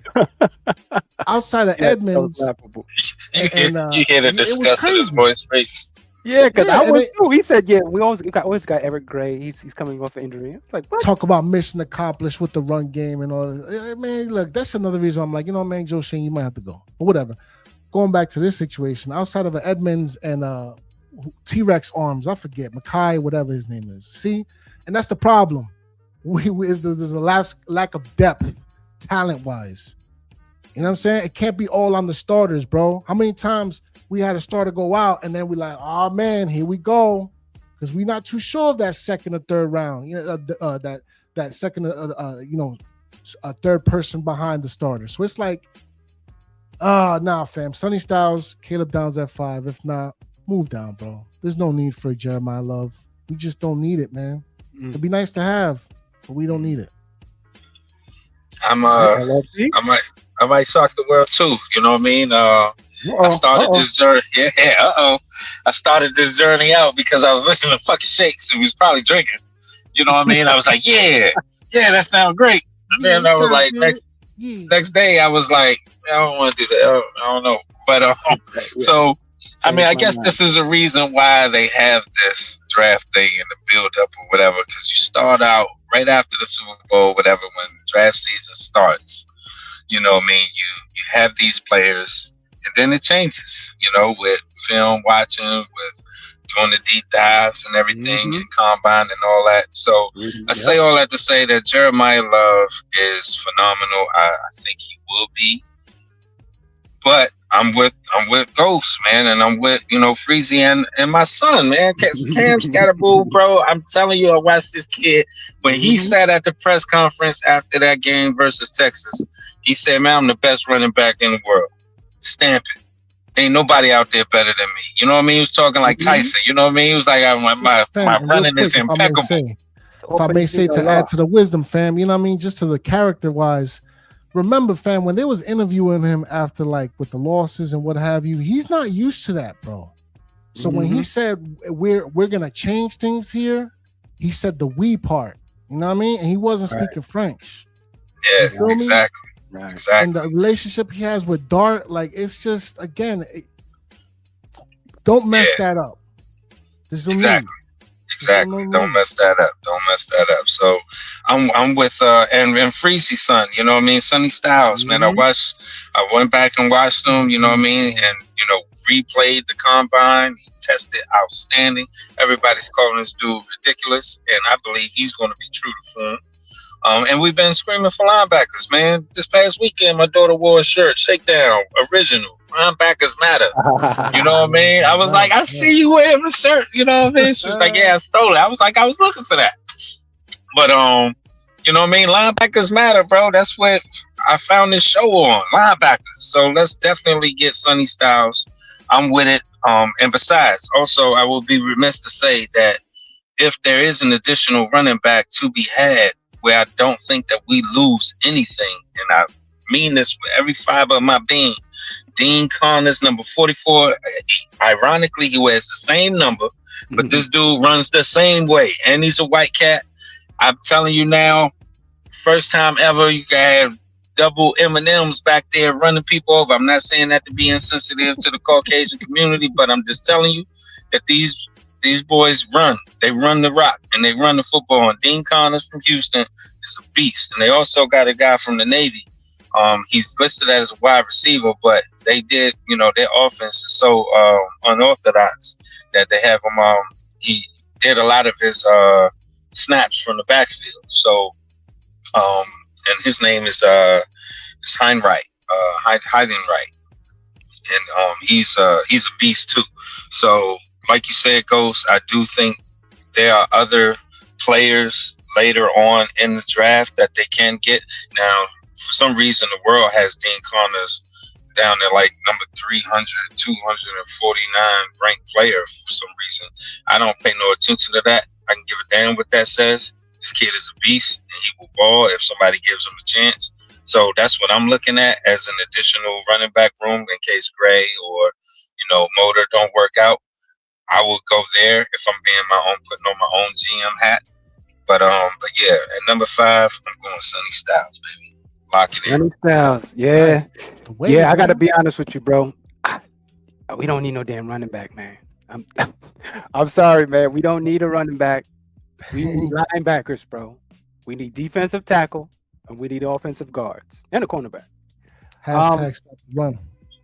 outside of Edmonds, you hear the disgust in his voice, right? Yeah, because I was too. He said, we always got Eric Gray. He's coming off an injury. It's like, what? Talk about mission accomplished with the run game and all that. Man, look, that's another reason I'm like, man, Joe Shane, you might have to go. But whatever. Going back to this situation, outside of Edmonds and T-Rex arms, I forget, Mackay, whatever his name is. See? And that's the problem. There's a lack of depth, talent-wise. You know what I'm saying? It can't be all on the starters, bro. How many times we had a starter go out and then we like, oh man, here we go, because we're not too sure of that second or third round. You know, that second, a third person behind the starter. So it's like, nah, fam. Sonny Styles, Caleb Downs at 5. If not, move down, bro. There's no need for Jeremiah Love. We just don't need it, man. It'd be nice to have, but we don't need it. I might shock the world too. You know what I mean? I started this journey. Yeah. I started this journey out because I was listening to fucking Shakes and was probably drinking. You know what I mean? I was like, yeah, that sounds great. And then I was like, next day I was like, I don't want to do that. I don't know. But so I mean, I guess this is a reason why they have this draft thing and the build up or whatever, because you start out right after the Super Bowl, whatever, when draft season starts. You know what I mean? You have these players, and then it changes, you know, with film watching, with doing the deep dives and everything, and combine and all that. So I say all that to say that Jeremiah Love is phenomenal. I think he will be. But I'm with Ghost, man, and I'm with, Freezy and my son, man. Cam Scatterboo, bro. I'm telling you, I watched this kid when he sat at the press conference after that game versus Texas. He said, "Man, I'm the best running back in the world. Stamp it. Ain't nobody out there better than me." You know what I mean? He was talking like Tyson. You know what I mean? He was like, "My running is impeccable." If I may say, to add to the wisdom, fam, you know what I mean? Just to the character wise. Remember, fam, when they was interviewing him after, like, with the losses and what have you, he's not used to that, bro. So when he said we're gonna change things here, he said the we part. You know what I mean? And he wasn't speaking French. Yeah, exactly. Right. Exactly. And the relationship he has with Dart, like, it's just, again, don't mess that up. This is exactly. Exactly. Don't mess that up. So I'm with and Freezy's son, you know what I mean? Sonny Styles, man. I went back and watched him, you know what I mean, and replayed the combine. He tested outstanding. Everybody's calling this dude ridiculous, and I believe he's gonna be true to form. And we've been screaming for linebackers, man. This past weekend, my daughter wore a shirt, Shakedown, original. Linebackers matter. You know what I mean? I was like, I see you wearing the shirt. You know what I mean? She was like, yeah, I stole it. I was like, I was looking for that. But, you know what I mean? Linebackers matter, bro. That's what I found this show on, linebackers. So let's definitely get Sonny Styles. I'm with it. And besides, also, I will be remiss to say that if there is an additional running back to be had, where I don't think that we lose anything, and I mean this with every fiber of my being, Dean Connors, number 44. Ironically, he wears the same number, but this dude runs the same way, and he's a white cat. I'm telling you now, first time ever, you can have double M&Ms back there running people over. I'm not saying that to be insensitive to the Caucasian community, but I'm just telling you that these boys run. They run the rock, and they run the football. And Dean Connors from Houston is a beast. And they also got a guy from the Navy. He's listed as a wide receiver, but they did, their offense is so unorthodox that they have him. He did a lot of his snaps from the backfield. So, and his name is Heinrich, Heidenreich, and he's a beast too. So, like you said, Ghost, I do think there are other players later on in the draft that they can get. Now, for some reason, the world has Dean Connors down there like number 300, 249 ranked player for some reason. I don't pay no attention to that. I can give a damn what that says. This kid is a beast, and he will ball if somebody gives him a chance. So that's what I'm looking at as an additional running back room in case Gray or, Motor don't work out. I will go there if I'm being putting on my own GM hat. But yeah, at number 5, I'm going Sonny Styles, baby. Lock it in. Sonny Styles, yeah. I gotta be honest with you, bro. We don't need no damn running back, man. I'm sorry, man. We don't need a running back. We need linebackers, bro. We need defensive tackle, and we need offensive guards and a cornerback. Hashtag stop the run.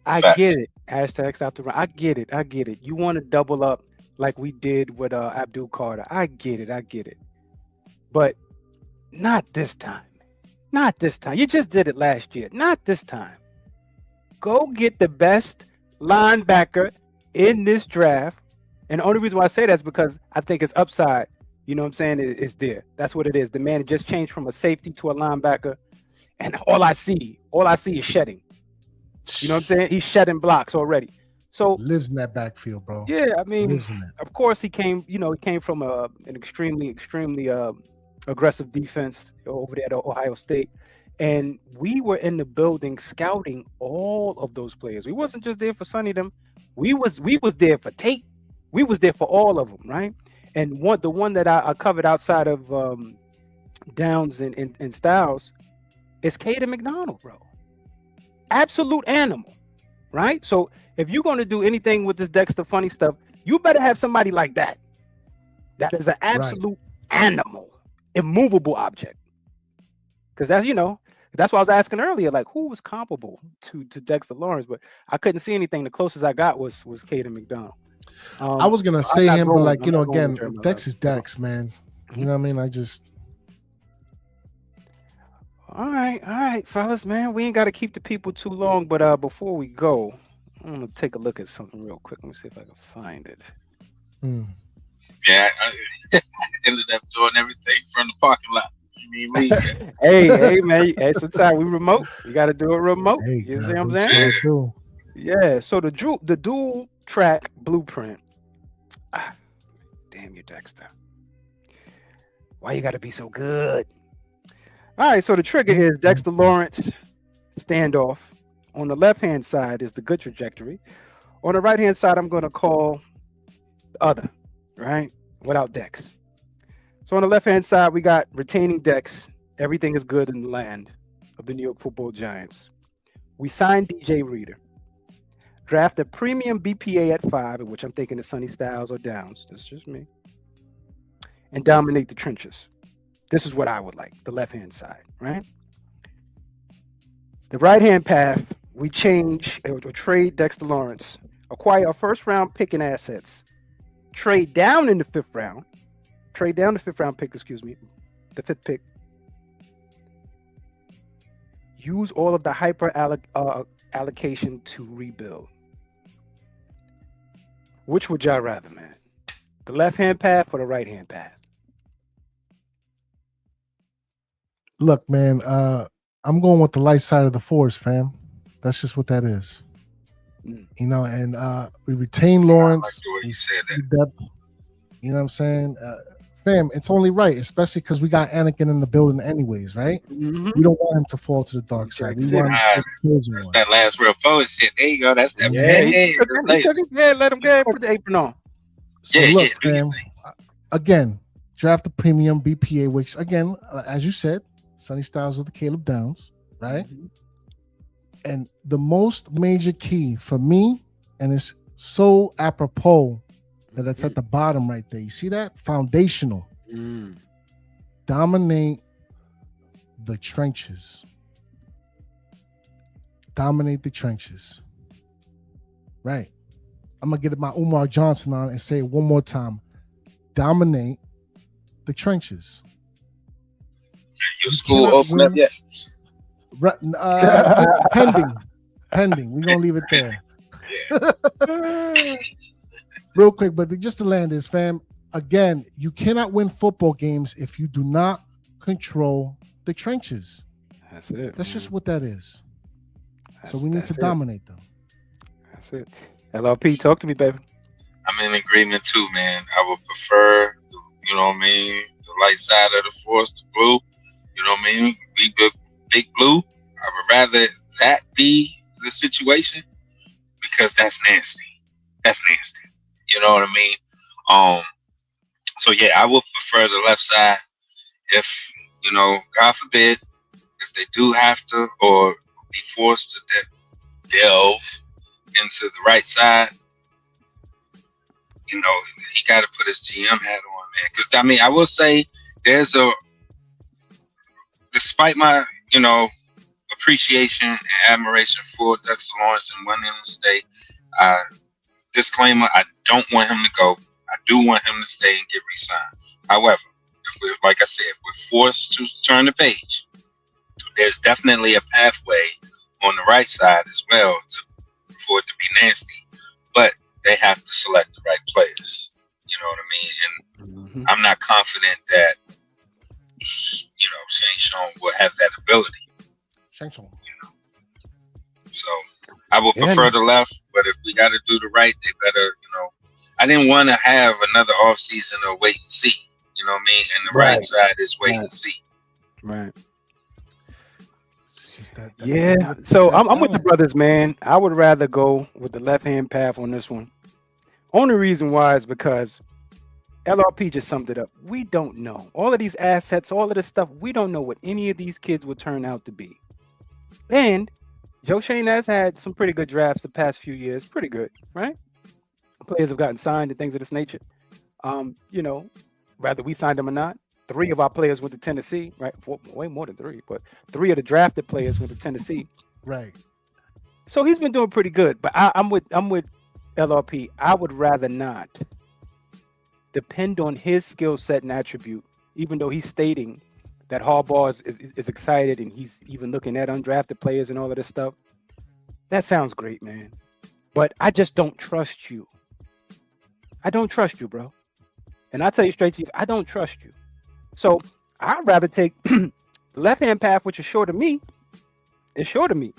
I get it. Hashtag stop the run. I get it. You want to double up like we did with Abdul Carter. I get it. But not this time. You just did it last year. Not this time. Go get the best linebacker in this draft. And the only reason why I say that is because I think it's upside. You know what I'm saying? It's there. That's what it is. The man just changed from a safety to a linebacker. And all I see is shedding. You know what I'm saying? He's shedding blocks already. So Lives in that backfield, bro. yeah, I mean, Lives in that. of course he came. You know, he came from an extremely aggressive defense over there at Ohio State, and we were in the building scouting all of those players. We wasn't just there for Sonny them. We was there for Tate. We was there for all of them, right? And the one that I covered outside of Downs and Styles is Caden McDonald, bro. Absolute animal, right? So if you're going to do anything with this Dexter funny stuff, you better have somebody like that. That is an absolute animal, immovable object. Because that's why I was asking earlier, like who was comparable to Dexter Lawrence, but I couldn't see anything. The closest I got was Caden McDonald. I was gonna say him, but like again, Jeremiah. Dex is Dex, man. You know what I mean? I just. All right, fellas, man. We ain't got to keep the people too long, but before we go, I'm gonna take a look at something real quick. Let me see if I can find it. Yeah, I ended up doing everything from the parking lot. Hey, man. Hey, sometimes we remote. You got to do it remote. Hey, you see what I'm saying? Yeah. So the dual track blueprint. Damn you, Dexter. Why you got to be so good? All right. So the trigger is Dexter Lawrence standoff. On the left hand side is the good trajectory. On the right hand side, I'm going to call the other, right? Without Dex. So on the left-hand side, we got retaining Dex. Everything is good in the land of the New York Football Giants. We signed DJ Reader. Draft a premium BPA at 5, in which I'm thinking of Sonny Styles or Downs. That's just me. And dominate the trenches. This is what I would like, the left-hand side, right? The right-hand path, we change or trade Dexter Lawrence. Acquire a first-round pick and assets. Trade down in the 5th round. Trade down the 5th round pick, the 5th pick. Use all of the hyper allocation to rebuild. Which would y'all rather, man? The left-hand path or the right-hand path? Look, man, I'm going with the light side of the force, fam. That's just what that is. You know, and we retain Lawrence. I like the way you said that. Depth, you know what I'm saying? Fam, it's only right, especially because we got Anakin in the building anyways, right? Mm-hmm. We don't want him to fall to the dark side. We want him to stay That's that last real poet shit. There you go. That's that. Let him go. Put the apron on. So look, fam, again, draft the premium BPA, which again, as you said, Sonny Styles of the Caleb Downs, right? Mm-hmm. And the most major key for me, and it's so apropos that it's at the bottom right there. You see that? Foundational. Dominate the trenches. Dominate the trenches. Right. I'm going to get my Umar Johnson on and say it one more time. Dominate the trenches. Your school open up yet? Pending. We're going to leave it there. Real quick, but just to land this, fam, again, you cannot win football games if you do not control the trenches. That's it. That's just what that is. So we need to dominate them. That's it. LRP, talk to me, baby. I'm in agreement too, man. I would prefer, the light side of the force, the blue. You know what I mean? Big blue. I would rather that be the situation because that's nasty. That's nasty. You know what I mean? So yeah, I would prefer the left side. If God forbid, if they do have to or be forced to delve into the right side, he got to put his GM hat on, man. Because I will say, despite my appreciation and admiration for Dexter Lawrence and wanting him to stay. Disclaimer: I don't want him to go. I do want him to stay and get re-signed. However, like I said, if we're forced to turn the page, there's definitely a pathway on the right side as well for it to be nasty. But they have to select the right players. You know what I mean? And I'm not confident that Shane Sean will have that ability. So I would prefer the left, but if we got to do the right, they better. I didn't want to have another offseason or wait and see. You know what I mean? And the right side is wait and see. Right. It's just that Yeah. So I'm with the brothers, man. I would rather go with the left-hand path on this one. Only reason why is because LRP just summed it up. We don't know. All of these assets, all of this stuff, we don't know what any of these kids will turn out to be. And Joe Shane has had some pretty good drafts the past few years. Pretty good, right? Players have gotten signed and things of this nature. Whether we signed them or not, 3 of our players went to Tennessee, right? Way more than 3, but 3 of the drafted players went to Tennessee. Right. So he's been doing pretty good. But I'm with LRP. I would rather not depend on his skill set and attribute, even though he's stating that Harbaugh is excited and he's even looking at undrafted players and all of this stuff. That sounds great, man. But I just don't trust you. I don't trust you, bro. And I tell you straight to you, I don't trust you. So I'd rather take the left-hand path, which is short of me. It's short of me.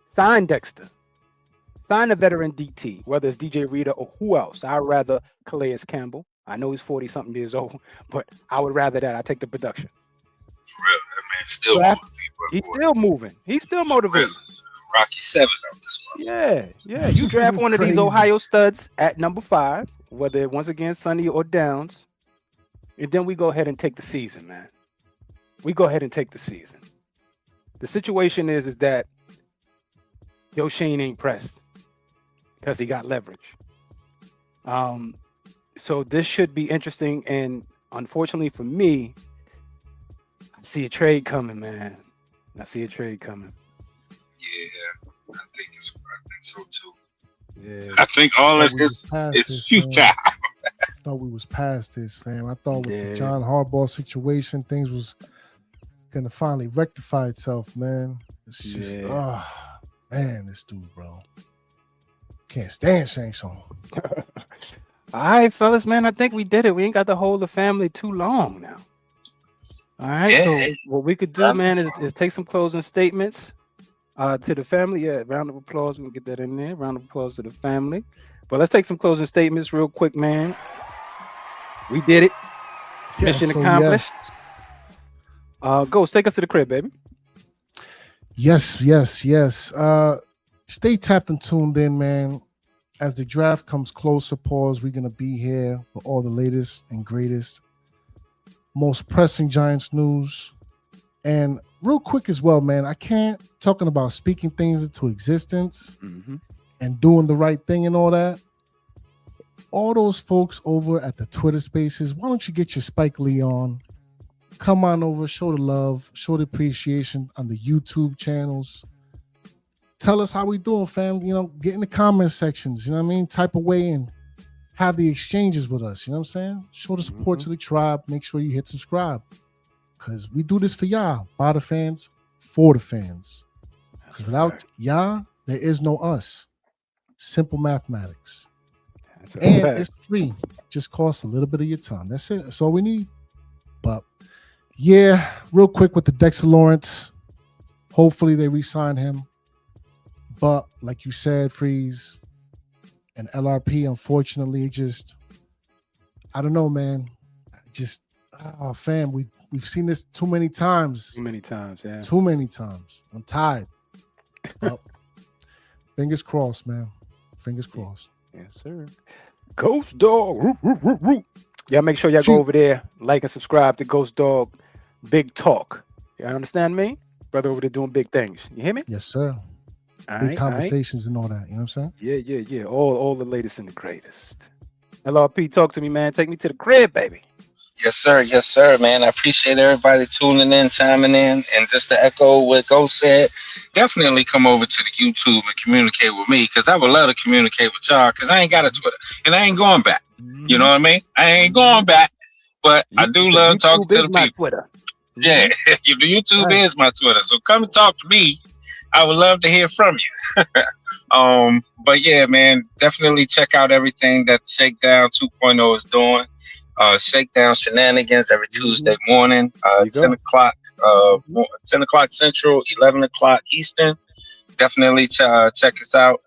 Sign Dexter. Sign a veteran DT, whether it's DJ Reader or who else. I'd rather Calais Campbell. I know he's 40-something years old, but I would rather that. I take the production. For real, that man's still moving. He's still moving. He's still motivated. Rocky 7 out this month. Yeah. You draft one of these Ohio studs at number 5, whether once again Sonny or Downs, and then we go ahead and take the season, man. We go ahead and take the season. The situation is that Joe Shane ain't pressed because he got leverage. So this should be interesting, and unfortunately for me, I see a trade coming, man. I see a trade coming. Yeah, I think so too. Yeah. I think all of this is futile. I thought we was past this, fam. I thought with the John Harbaugh situation, things was gonna finally rectify itself, man. It's just, man, this dude, bro. Can't stand Shane Sean. All right, fellas, man, I think we did it. We ain't got to hold the family too long now. All right, so what we could do, man, is take some closing statements to the family. Yeah, round of applause. We'll get that in there. Round of applause to the family. But let's take some closing statements real quick, man. We did it. Mission accomplished. Ghost, take us to the crib, baby. Yes. Stay tapped and tuned in, man. As the draft comes closer, pause, we're going to be here for all the latest and greatest, most pressing Giants news. And real quick as well, man, I can't, talking about speaking things into existence and doing the right thing and all that. All those folks over at the Twitter spaces, why don't you get your Spike Lee on? Come on over, show the love, show the appreciation on the YouTube channels. Tell us how we doing, fam. Get in the comment sections, you know what I mean? Type away and have the exchanges with us, you know what I'm saying? Show the support to the tribe. Make sure you hit subscribe. Because we do this for y'all, by the fans, for the fans. Because without y'all, there is no us. Simple mathematics. And it's free. Just costs a little bit of your time. That's it. That's all we need. But yeah, real quick with the Dexter Lawrence. Hopefully they re-sign him. But like you said, Freeze and LRP, unfortunately, I don't know, man. Fam, we've seen this too many times. Too many times, yeah. Too many times. I'm tired. Well, fingers crossed, man. Fingers crossed. Yes, sir. Ghost Dog. Y'all make sure y'all go over there, like and subscribe to Ghost Dog Big Talk. You understand me? Brother over there doing big things. You hear me? Yes, sir. Big conversations and all that. You know what I'm saying? Yeah. All the latest and the greatest. LRP, talk to me, man. Take me to the crib, baby. Yes, sir, man. I appreciate everybody tuning in, chiming in. And just to echo what Ghost said, definitely come over to the YouTube and communicate with me, because I would love to communicate with y'all, because I ain't got a Twitter and I ain't going back. You know what I mean? I ain't going back, but I do love talking to the people. Twitter. Yeah, the YouTube Right. is my Twitter. So come and talk to me. I would love to hear from you. But yeah, man, definitely check out everything that Shakedown 2.0 is doing. Shakedown Shenanigans every Tuesday morning, There you 10 go. o'clock, 10 o'clock Central, 11 o'clock Eastern. Definitely check us out.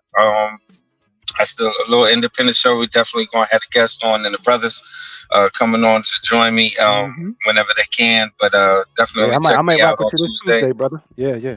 I still a little independent show. We definitely gonna have a guest on and the brothers coming on to join me whenever they can. But definitely Yeah, I check might me out rock on with you this Tuesday. Tuesday, brother. Yeah.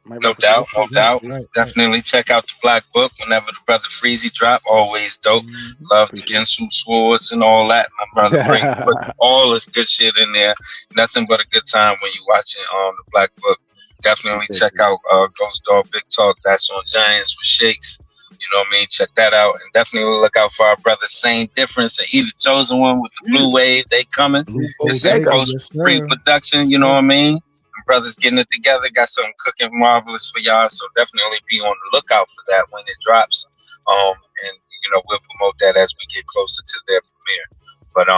Might No rock with you doubt, this no Tuesday. doubt. Right. Definitely check out the Black Book whenever the brother Freezy drop. Always dope. Love the Appreciate Gensu swords and all that. My brother put all this good shit in there. Nothing but a good time when you watching the Black Book. Definitely check out Ghost Dog Big Talk. That's on Giants with Shakes. You know what I mean? Check that out. And definitely look out for our brother Same Difference and Either Chosen One with the Blue Wave. They coming. It's in post pre-production, you know what I mean? And brothers getting it together. Got something cooking marvelous for y'all. So definitely be on the lookout for that when it drops. And you know, we'll promote that as we get closer to their premiere. But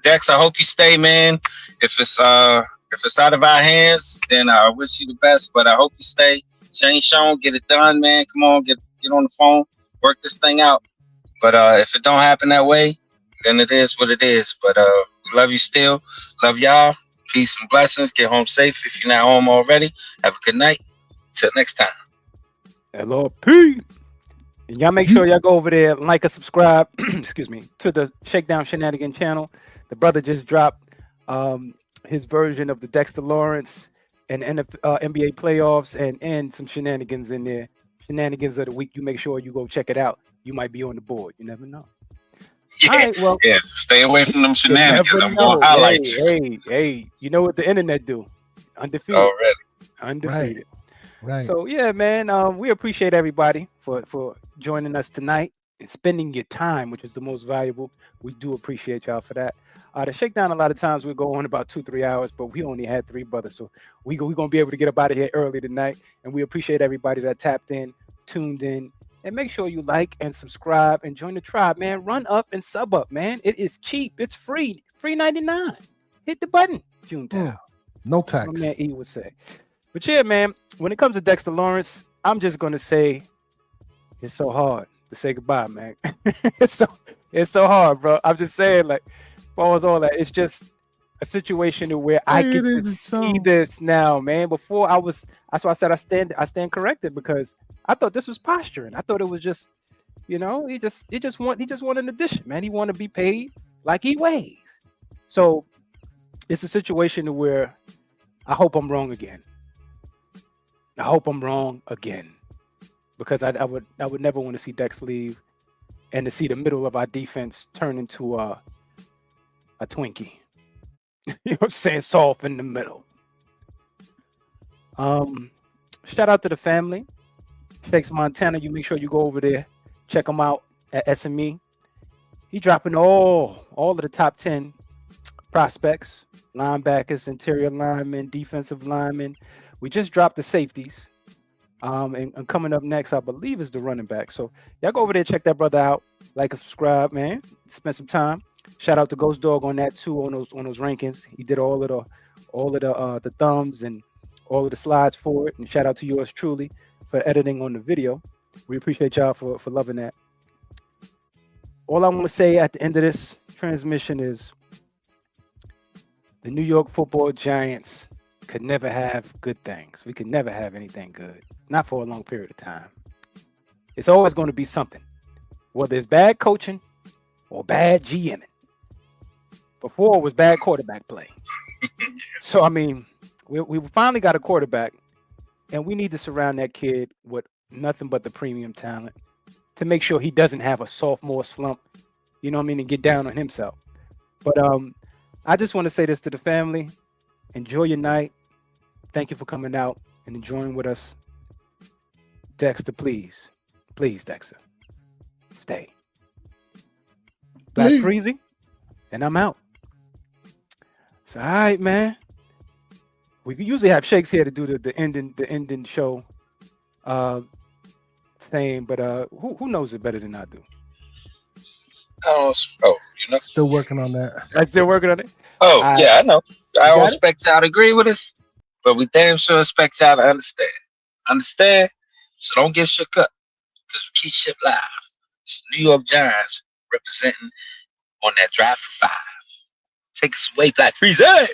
Dex, I hope you stay, man. If it's out of our hands, then I wish you the best. But I hope you stay. Shane Sean, get it done, man. Come on, get on the phone, work this thing out. But if it don't happen that way, then it is what it is. But love you still. Love y'all. Peace and blessings. Get home safe if you're not home already. Have a good night. Till next time. LRP. And y'all make sure y'all go over there, like and subscribe, excuse me, to the Shakedown Shenanigan channel. The brother just dropped his version of the Dexter Lawrence and NBA playoffs and some shenanigans in there. Shenanigans of the week. You make sure you go check it out. You might be on the board. You never know. Yeah, All right, well, yeah. Stay away from them shenanigans. never I'm gonna know. highlight you Hey, you know what the internet do? Undefeated. already. Undefeated. Right. So yeah, man, we appreciate everybody for joining us tonight and spending your time, which is the most valuable. We do appreciate y'all for that. The Shakedown, a lot of times we go on about 2-3 hours, but we only had 3 brothers, so we're gonna be able to get up out of here early tonight. And we appreciate everybody that tapped in, tuned in, and make sure you like and subscribe and join the tribe, man. Run up and sub up, man. It is cheap. It's free. Free 99. Hit the button. Junetown. No tax. My man E would say. But yeah, man, when it comes to Dexter Lawrence, I'm just gonna say it's so hard to say goodbye, man. it's so hard, bro. I'm just saying, like, falls all that. It's just a situation where I get to see this now, man. Before that's why I said I stand corrected, because I thought this was posturing. I thought it was just, you know, he just want an addition, man. He want to be paid like he weighs. So it's a situation where I hope I'm wrong again. I hope I'm wrong again, because I would never want to see Dex leave and to see the middle of our defense turn into a Twinkie. You know what I'm saying? Soft in the middle. Shout out to the family. Shakes Montana. You make sure you go over there, check him out at SME. He dropping all of the top 10 prospects, linebackers, interior linemen, defensive linemen. We just dropped the safeties. And coming up next, I believe, is the running back. So y'all go over there, check that brother out, like and subscribe, man. Spend some time. Shout out to Ghost Dog on that too, on those rankings. He did all of the thumbs and all of the slides for it. And shout out to yours truly for editing on the video. We appreciate y'all for loving that. All I want to say at the end of this transmission is the New York Football Giants could never have good things. We could never have anything good, not for a long period of time. It's always going to be something, whether it's bad coaching or bad GMing. Before it was bad quarterback play. So I mean, we finally got a quarterback, and we need to surround that kid with nothing but the premium talent to make sure he doesn't have a sophomore slump, you know what I mean, and get down on himself. But I just want to say this to the family. Enjoy your night. Thank you for coming out and enjoying with us. Dexter, please, Dexter, stay. Black Freezy, and I'm out. So, all right, man. We usually have Shakes here to do the ending show thing, but who knows it better than I do? Oh, you know, Still working on that. I'm still working on it. Oh, I yeah, I know. I you don't got it. expect y'all to agree with us, but we damn sure expect y'all to understand. Understand? So don't get shook up, because we keep shit live. It's New York Giants representing on that drive for 5. Take us away, Black Freezer.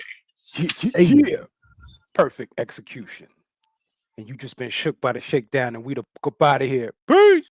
Hey. Yeah. Perfect execution. And you just been shook by the shakedown, and we the fuck up out of here. Peace.